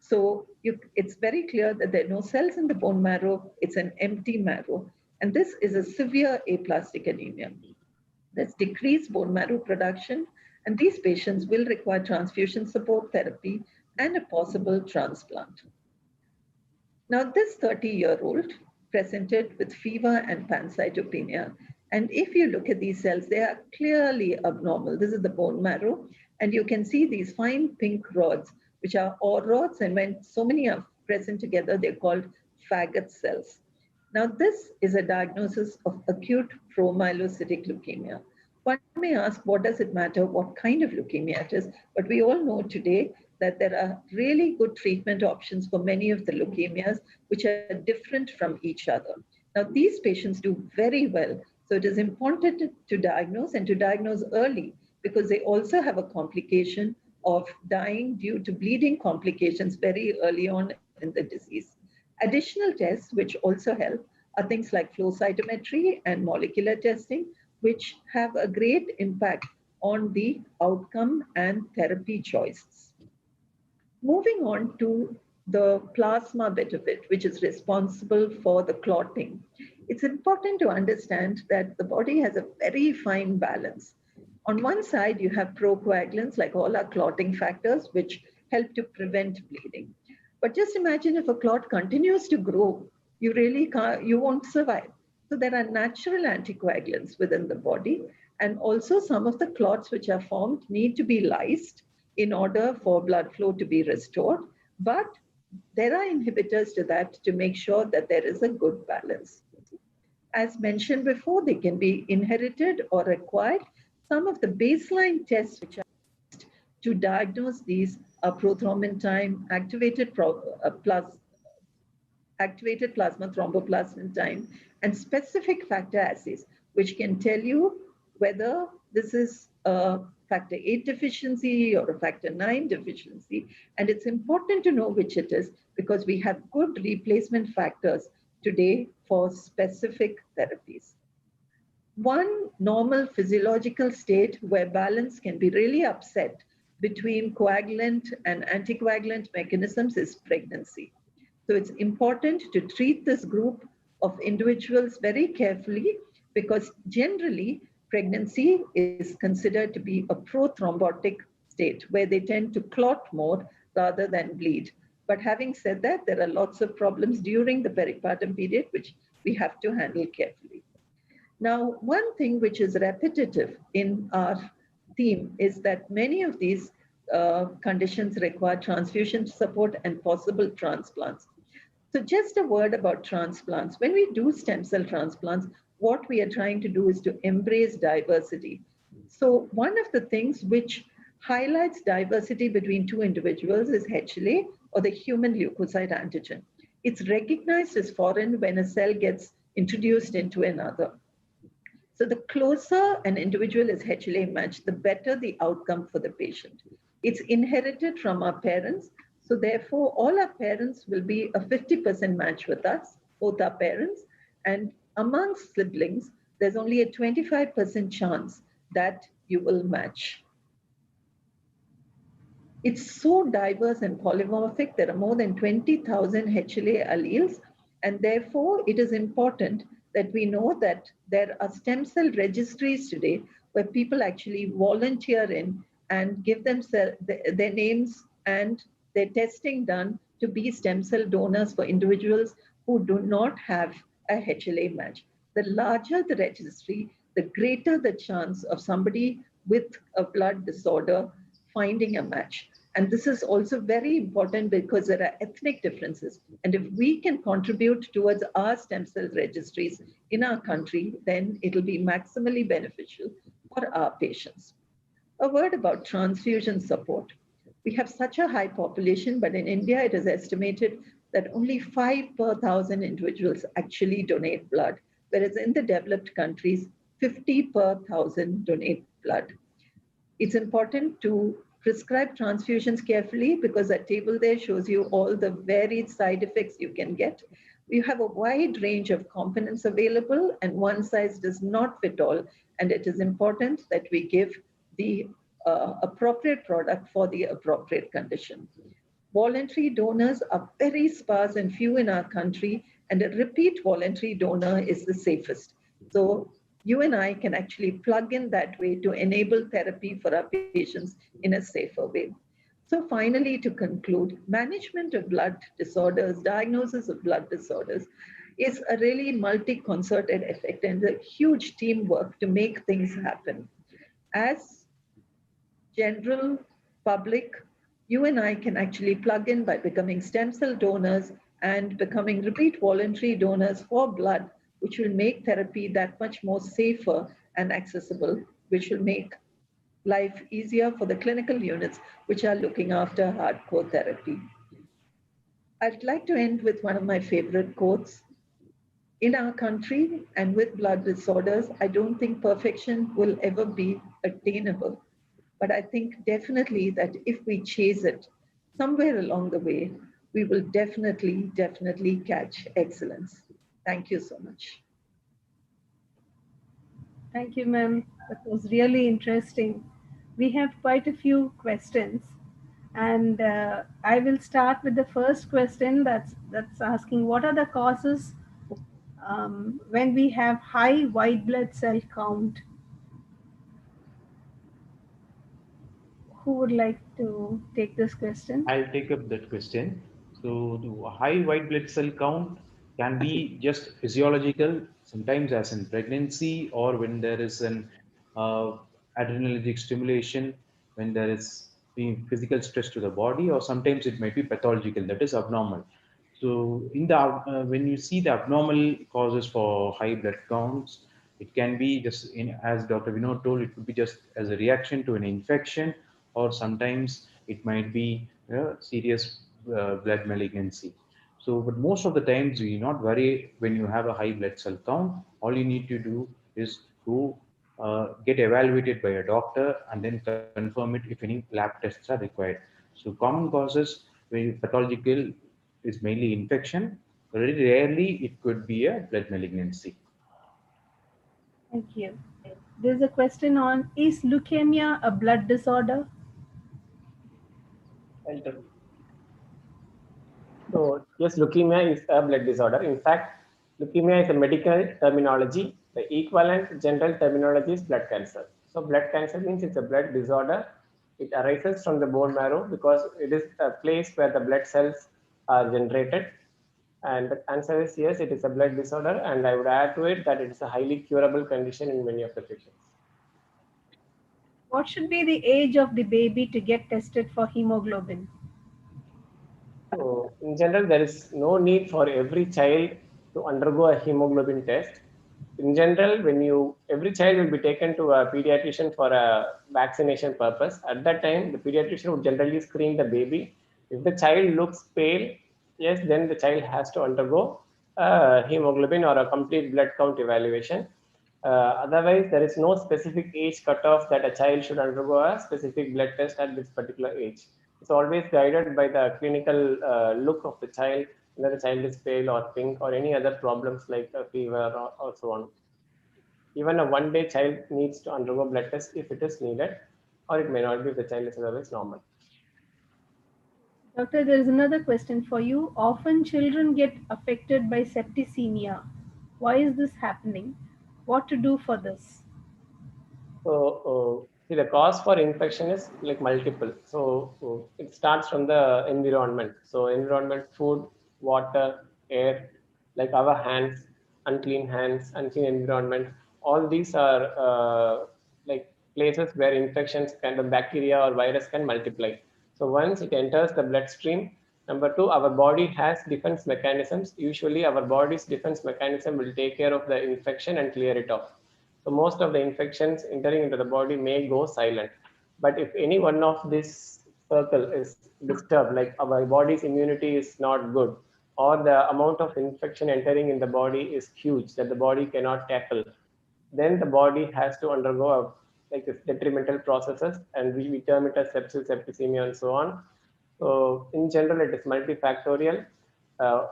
So it's very clear that there are no cells in the bone marrow. It's an empty marrow. And this is a severe aplastic anemia. There's decreased bone marrow production, and these patients will require transfusion support therapy and a possible transplant. Now, this 30-year-old presented with fever and pancytopenia. And if you look at these cells, they are clearly abnormal. This is the bone marrow, and you can see these fine pink rods, which are OR rods, and when so many are present together, they're called faggot cells. Now, this is a diagnosis of acute promyelocytic leukemia. One may ask, what does it matter what kind of leukemia it is? But we all know today that there are really good treatment options for many of the leukemias, which are different from each other. Now, these patients do very well. So it is important to diagnose and to diagnose early because they also have a complication of dying due to bleeding complications very early on in the disease. Additional tests which also help are things like flow cytometry and molecular testing, which have a great impact on the outcome and therapy choices. Moving on to the plasma bit of it, which is responsible for the clotting. It's important to understand that the body has a very fine balance. On one side, you have procoagulants, like all our clotting factors, which help to prevent bleeding. But just imagine if a clot continues to grow, you won't survive. So there are natural anticoagulants within the body. And also some of the clots which are formed need to be lysed in order for blood flow to be restored. But there are inhibitors to that to make sure that there is a good balance. As mentioned before, they can be inherited or acquired. Some of the baseline tests which are used to diagnose these are prothrombin time, activated plasma thromboplasmin time, and specific factor assays, which can tell you whether this is a factor 8 deficiency or a factor 9 deficiency. And it's important to know which it is because we have good replacement factors today for specific therapies. One normal physiological state where balance can be really upset between coagulant and anticoagulant mechanisms is pregnancy. So it's important to treat this group of individuals very carefully because generally pregnancy is considered to be a prothrombotic state where they tend to clot more rather than bleed. But having said that, there are lots of problems during the peripartum period which we have to handle carefully. Now, one thing which is repetitive in our theme is that many of these conditions require transfusion support and possible transplants. So just a word about transplants. When we do stem cell transplants, what we are trying to do is to embrace diversity. So one of the things which highlights diversity between two individuals is HLA or the human leukocyte antigen. It's recognized as foreign when a cell gets introduced into another. So the closer an individual is HLA matched, the better the outcome for the patient. It's inherited from our parents. So therefore, all our parents will be a 50% match with us, both our parents. And amongst siblings, there's only a 25% chance that you will match. It's so diverse and polymorphic. There are more than 20,000 HLA alleles. And therefore, it is important that we know that there are stem cell registries today where people actually volunteer in and give themselves their names and their testing done to be stem cell donors for individuals who do not have a HLA match. The larger the registry, the greater the chance of somebody with a blood disorder finding a match. And this is also very important because there are ethnic differences. And if we can contribute towards our stem cell registries in our country, then it'll be maximally beneficial for our patients. A word about transfusion support. We have such a high population, but in India, it is estimated that only 5 per 1,000 individuals actually donate blood, whereas in the developed countries, 50 per 1,000 donate blood. It's important to prescribe transfusions carefully because that table there shows you all the varied side effects you can get. We have a wide range of components available and one size does not fit all. And it is important that we give the appropriate product for the appropriate condition. Voluntary donors are very sparse and few in our country, and a repeat voluntary donor is the safest. So you and I can actually plug in that way to enable therapy for our patients in a safer way. So finally, to conclude, management of blood disorders, diagnosis of blood disorders is a really multi-concerted effect and a huge teamwork to make things happen. As general public, you and I can actually plug in by becoming stem cell donors and becoming repeat voluntary donors for blood, which will make therapy that much more safer and accessible, which will make life easier for the clinical units which are looking after hardcore therapy. I'd like to end with one of my favorite quotes. In our country and with blood disorders, I don't think perfection will ever be attainable. But I think definitely that if we chase it somewhere along the way, we will definitely catch excellence. Thank you so much. Thank you, ma'am. That was really interesting. We have quite a few questions, and I will start with the first question that's asking, what are the causes when we have high white blood cell count? Who would like to take this question? I'll take up that question. So the high white blood cell count can be just physiological, sometimes as in pregnancy or when there is an adrenergic stimulation, when there is being physical stress to the body, or sometimes it might be pathological, that is abnormal. So in the when you see the abnormal causes for high blood counts, it can be just in, as Dr. Vinod told, it could be just as a reaction to an infection, or sometimes it might be serious blood malignancy. So, but most of the times you not worry when you have a high blood cell count. All you need to do is go get evaluated by a doctor and then confirm it if any lab tests are required. So common causes where pathological is mainly infection. Very rarely it could be a blood malignancy. Thank you. There's a question on, is leukemia a blood disorder? So yes, leukemia is a blood disorder. In fact, leukemia is a medical terminology. The equivalent general terminology is blood cancer. So blood cancer means it's a blood disorder. It arises from the bone marrow because it is a place where the blood cells are generated. And the answer is yes, it is a blood disorder. And I would add to it that it is a highly curable condition in many of the patients. What should be the age of the baby to get tested for hemoglobin? So in general, there is no need for every child to undergo a hemoglobin test. In general, every child will be taken to a pediatrician for a vaccination purpose. At that time, the pediatrician would generally screen the baby. If the child looks pale, yes, then the child has to undergo a hemoglobin or a complete blood count evaluation. Otherwise, there is no specific age cutoff that a child should undergo a specific blood test at this particular age. It's always guided by the clinical look of the child, whether the child is pale or pink or any other problems like a fever or so on. Even a 1 day child needs to undergo blood test if it is needed, or it may not be if the child is otherwise normal. Doctor, there is another question for you. Often children get affected by septicemia. Why is this happening? What to do for this? So, see, the cause for infection is like multiple. So, it starts from the environment. So, environment, food, water, air, like our hands, unclean environment. All these are like places where infections, kind of bacteria or virus can multiply. So, once it enters the bloodstream, number two, our body has defense mechanisms. Usually, our body's defense mechanism will take care of the infection and clear it off. So most of the infections entering into the body may go silent. But if any one of this circle is disturbed, like our body's immunity is not good, or the amount of infection entering in the body is huge that the body cannot tackle, then the body has to undergo like detrimental processes, and we term it as sepsis, septicemia, and so on. So in general, it is multifactorial. Uh,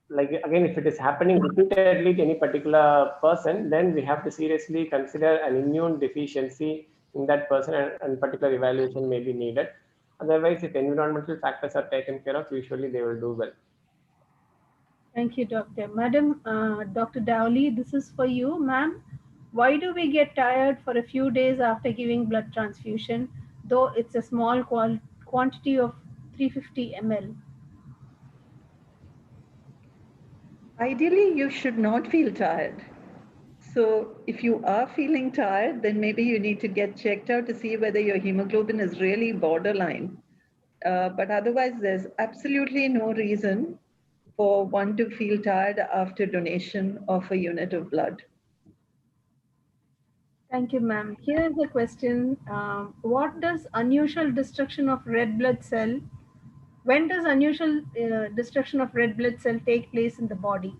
like again, if it is happening repeatedly to any particular person, then we have to seriously consider an immune deficiency in that person, and particular evaluation may be needed. Otherwise, if environmental factors are taken care of, usually they will do well. Thank you, Doctor. Madam, Dr. Dowley, this is for you. Ma'am, why do we get tired for a few days after giving blood transfusion, though it's a small quantity of 350 ml? Ideally, you should not feel tired. So if you are feeling tired, then maybe you need to get checked out to see whether your hemoglobin is really borderline. But otherwise, there's absolutely no reason for one to feel tired after donation of a unit of blood. Thank you, ma'am. Here is a question. What does unusual destruction of red blood cell, when does unusual destruction of red blood cell take place in the body?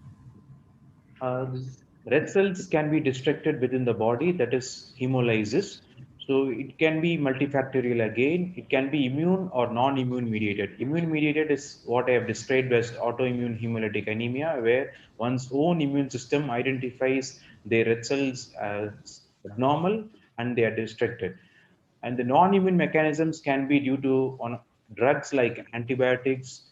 Red cells can be destructed within the body, that is hemolysis. So it can be multifactorial again. It can be immune or non-immune mediated. Immune mediated is what I have described as autoimmune hemolytic anemia, where one's own immune system identifies their red cells as abnormal and they are destructed. And the non-immune mechanisms can be due to on drugs like antibiotics,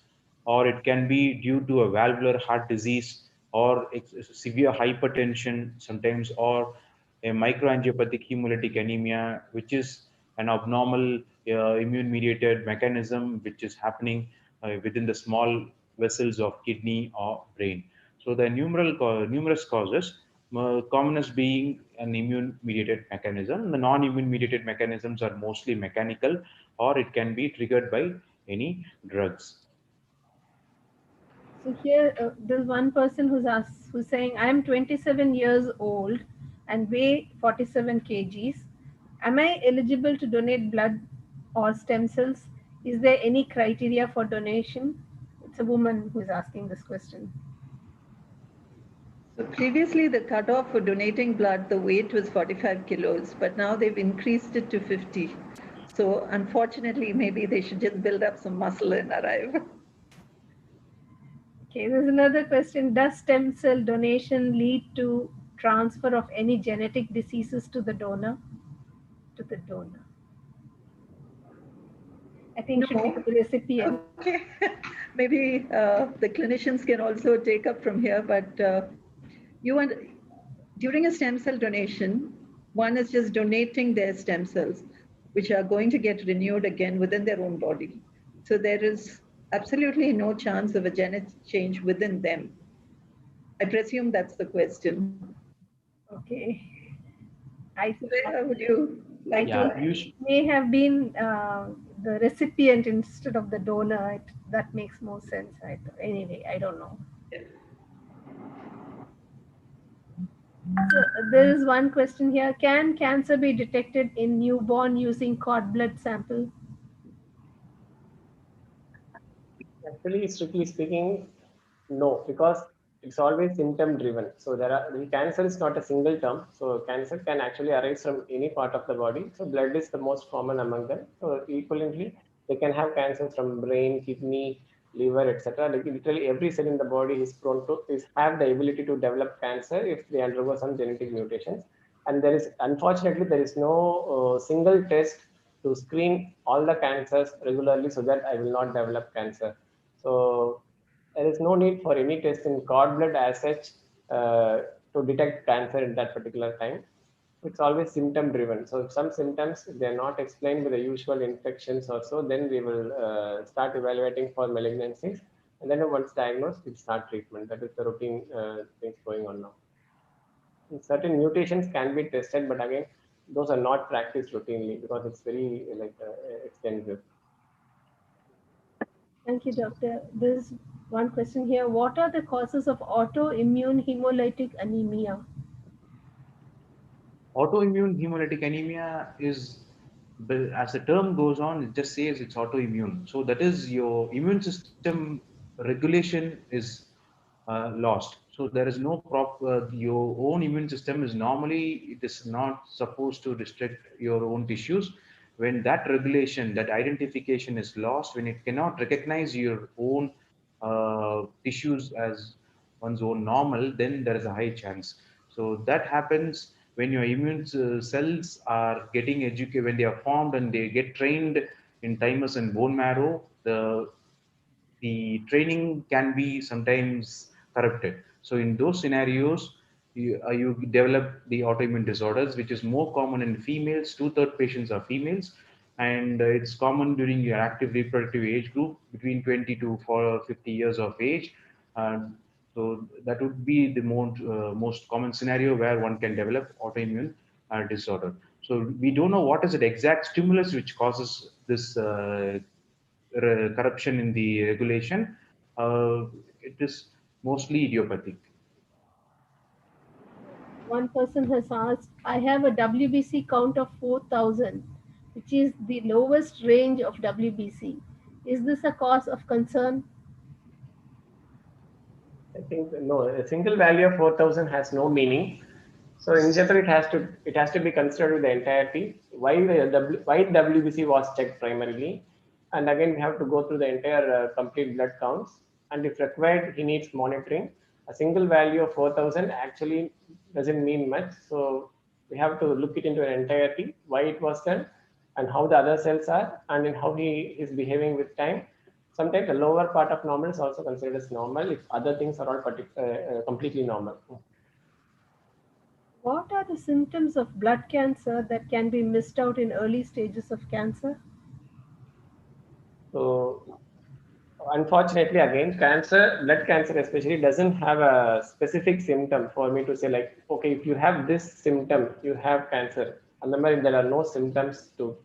or it can be due to a valvular heart disease or severe hypertension sometimes, or a microangiopathic hemolytic anemia, which is an abnormal immune mediated mechanism which is happening within the small vessels of kidney or brain. So the numerous causes, commonest being an immune mediated mechanism. The non-immune mediated mechanisms are mostly mechanical, or it can be triggered by any drugs. So here, there's one person who's saying, I am 27 years old and weigh 47 kgs. Am I eligible to donate blood or stem cells? Is there any criteria for donation? It's a woman who's asking this question. So previously, the cutoff for donating blood, the weight was 45 kilos, but now they've increased it to 50. So unfortunately, maybe they should just build up some muscle and arrive. Okay, there's another question. Does stem cell donation lead to transfer of any genetic diseases to the donor? To the donor. I think should be No. to the recipient. Okay, maybe the clinicians can also take up from here, but you want, during a stem cell donation, one is just donating their stem cells, which are going to get renewed again within their own body. So there is absolutely no chance of a genetic change within them. I presume that's the question. Okay. I Where would you like Yeah, to? may have been the recipient instead of the donor. That makes more sense. Anyway, I don't know. So there is one question here. Can cancer be detected in newborn using cord blood sample? Actually, strictly speaking, no, because it's always symptom driven. So the cancer is not a single term. So cancer can actually arise from any part of the body. So blood is the most common among them. So equivalently, they can have cancer from brain, kidney, liver, etc. Like literally every cell in the body is prone to have the ability to develop cancer if they undergo some genetic mutations. And there is unfortunately there is no single test to screen all the cancers regularly so that I will not develop cancer. So there is no need for any test in cord blood as such to detect cancer at that particular time. It's always symptom driven. So if some symptoms they're not explained with the usual infections or so, then we will start evaluating for malignancies. And then once diagnosed, we start treatment. That is the routine things going on now. Certain mutations can be tested, but again, those are not practiced routinely because it's very like extensive. Thank you, doctor. There's one question here. What are the causes of autoimmune hemolytic anemia? Autoimmune hemolytic anemia is, as the term goes on, it just says it's autoimmune. So that is your immune system regulation is lost. So there is no proper, your own immune system is normally, it is not supposed to restrict your own tissues. When that regulation, that identification is lost, when it cannot recognize your own tissues as one's own normal, then there is a high chance. So that happens when your immune cells are getting educated, when they are formed and they get trained in thymus and bone marrow, the training can be sometimes corrupted. So in those scenarios, you develop the autoimmune disorders, which is more common in females. Two-thirds patients are females, and it's common during your active reproductive age group between 20 to 50 years of age. So that would be the most common scenario where one can develop autoimmune disorder. So we don't know what is the exact stimulus which causes this corruption in the regulation. It is mostly idiopathic. One person has asked, I have a WBC count of 4,000, which is the lowest range of WBC. Is this a cause of concern? I think no, a single value of 4,000 has no meaning. So in general, it has to be considered with the entirety. Why WBC was checked primarily, and again we have to go through the entire complete blood counts. And if required, he needs monitoring. A single value of 4,000 actually doesn't mean much. So we have to look it into an entirety, why it was done, and how the other cells are, and in how he is behaving with time. Sometimes the lower part of normal is also considered as normal if other things are all completely normal. What are the symptoms of blood cancer that can be missed out in early stages of cancer? So unfortunately, again, blood cancer especially doesn't have a specific symptom for me to say like, okay, if you have this symptom, you have cancer. And then there are no symptoms to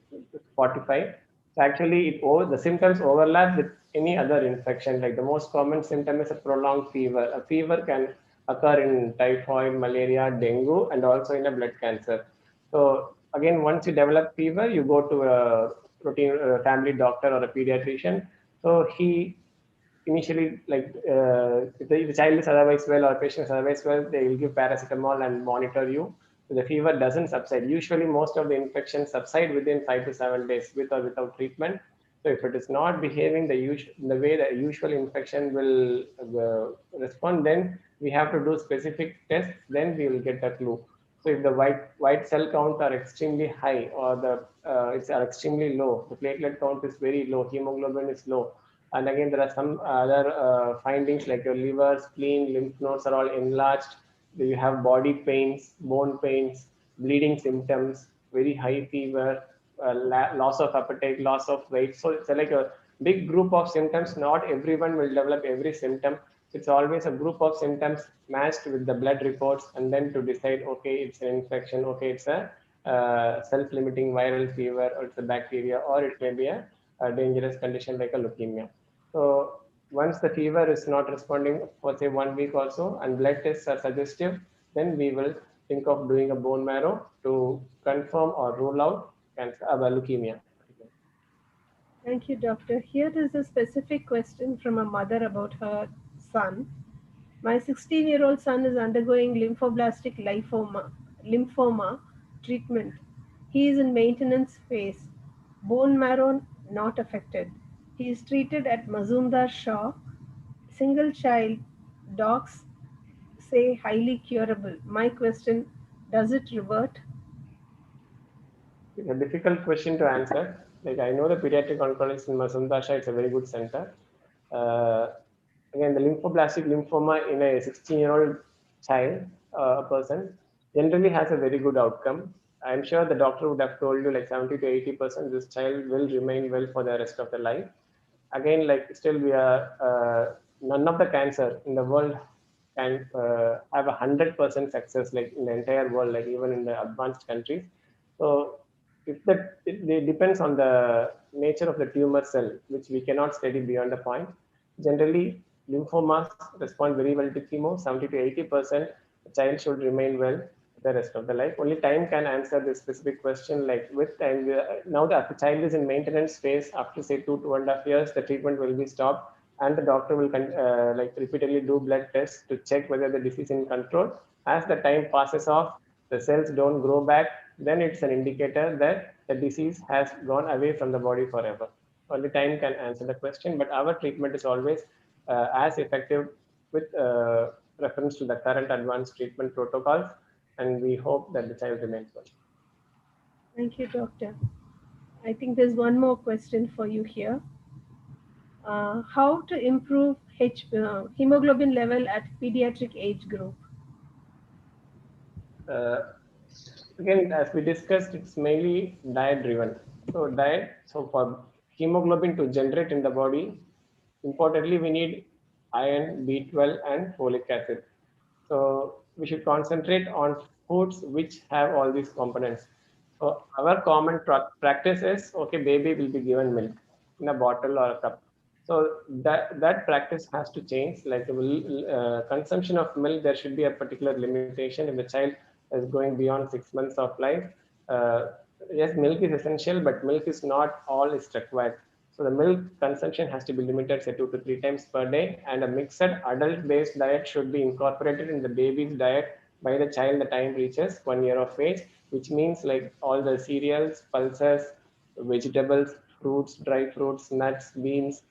fortify. So actually, the symptoms overlap with any other infection. Like the most common symptom is a prolonged fever. A fever can occur in typhoid, malaria, dengue, and also in a blood cancer. So again, once you develop fever, you go to a routine family doctor or a pediatrician. So he initially, like if the child is otherwise well or patient is otherwise well, they will give paracetamol and monitor you. So the fever doesn't subside. Usually, most of the infections subside within 5 to 7 days with or without treatment. So if it is not behaving the way the usual infection will respond, then we have to do specific tests. Then we will get a clue. So if the white cell count are extremely high or the it's are extremely low, the platelet count is very low, hemoglobin is low, and again there are some other findings like your liver, spleen, lymph nodes are all enlarged. You have body pains, bone pains, bleeding symptoms, very high fever, loss of appetite, loss of weight. So it's like a big group of symptoms. Not everyone will develop every symptom. It's always a group of symptoms matched with the blood reports, and then to decide, okay, it's an infection, okay, it's a self-limiting viral fever, or it's a bacteria, or it may be a dangerous condition like a leukemia. So once the fever is not responding for say 1 week or so, and blood tests are suggestive, then we will think of doing a bone marrow to confirm or rule out cancer, leukemia. Thank you, doctor. Here is a specific question from a mother about her son. My 16-year-old son is undergoing lymphoma treatment. He is in maintenance phase. Bone marrow not affected. He is treated at Mazumdar Shaw. Single child. Docs say highly curable. My question, does it revert? It's a difficult question to answer. Like I know the pediatric oncologist in Mazumdar Shah, it's a very good center. Again, the lymphoblastic lymphoma in a 16-year-old child, person, generally has a very good outcome. I'm sure the doctor would have told you like 70 to 80% this child will remain well for the rest of the life. Again, like still we are, none of the cancer in the world can have 100% success like in the entire world, like even in the advanced countries. So if that it depends on the nature of the tumor cell, which we cannot study beyond a point. Generally, lymphomas respond very well to chemo. 70 to 80%, the child should remain well the rest of the life. Only time can answer this specific question. Like with time, now that the child is in maintenance phase, after say 2.5 years, the treatment will be stopped, and the doctor will like repeatedly do blood tests to check whether the disease is in control. As the time passes off, the cells don't grow back, then it's an indicator that the disease has gone away from the body forever. Only time can answer the question, but our treatment is always as effective with reference to the current advanced treatment protocols, and we hope that the child remains well. Thank you, doctor. I think there's one more question for you here. How to improve hemoglobin level at pediatric age group? Again, as we discussed, it's mainly diet driven. So diet, so for hemoglobin to generate in the body, importantly, we need iron, B12, and folic acid. So we should concentrate on foods which have all these components. So our common practice is, okay, baby will be given milk in a bottle or a cup. So that practice has to change. Like consumption of milk, there should be a particular limitation. If the child is going beyond 6 months of life, yes, milk is essential, but milk is not all is required. So the milk consumption has to be limited, say 2 to 3 times per day, and a mixed adult-based diet should be incorporated in the baby's diet by the child the time reaches 1 year of age, which means like all the cereals, pulses, vegetables, fruits, dry fruits, nuts, beans,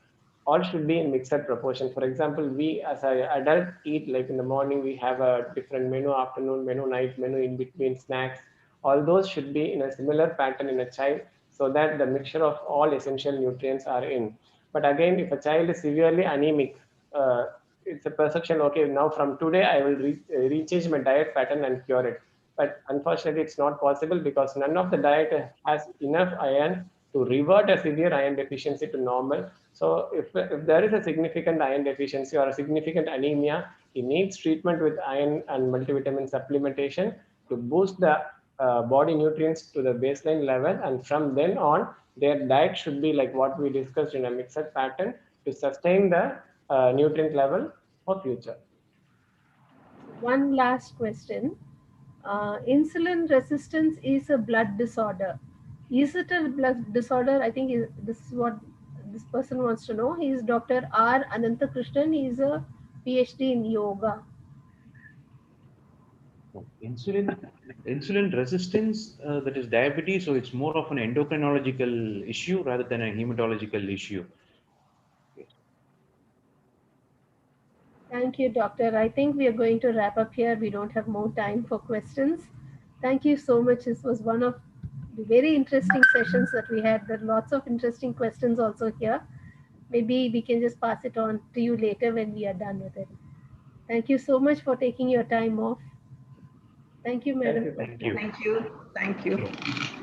all should be in mixed proportion. For example, we as an adult eat like in the morning, we have a different menu, afternoon menu, night menu, in between snacks. All those should be in a similar pattern in a child so that the mixture of all essential nutrients are in. But again, if a child is severely anemic, it's a perception, okay, now from today I will rechange my diet pattern and cure it. But unfortunately, it's not possible because none of the diet has enough iron to revert a severe iron deficiency to normal. So if there is a significant iron deficiency or a significant anemia, he needs treatment with iron and multivitamin supplementation to boost the body nutrients to the baseline level. And from then on, their diet should be like what we discussed in a mixed pattern to sustain the nutrient level for future. One last question. Insulin resistance is a blood disorder. Is it a blood disorder? I think this this person wants to know. He is Dr. R. Ananthakrishnan. He is a PhD in yoga. Insulin resistance, that is diabetes, so it's more of an endocrinological issue rather than a hematological issue. Thank you, doctor. I think we are going to wrap up here. We don't have more time for questions. Thank you so much. This was one of the very interesting sessions that we had. There are lots of interesting questions also here. Maybe we can just pass it on to you later when we are done with it. Thank you so much for taking your time off. Thank you, madam. Thank you. Thank you. Thank you. Thank you.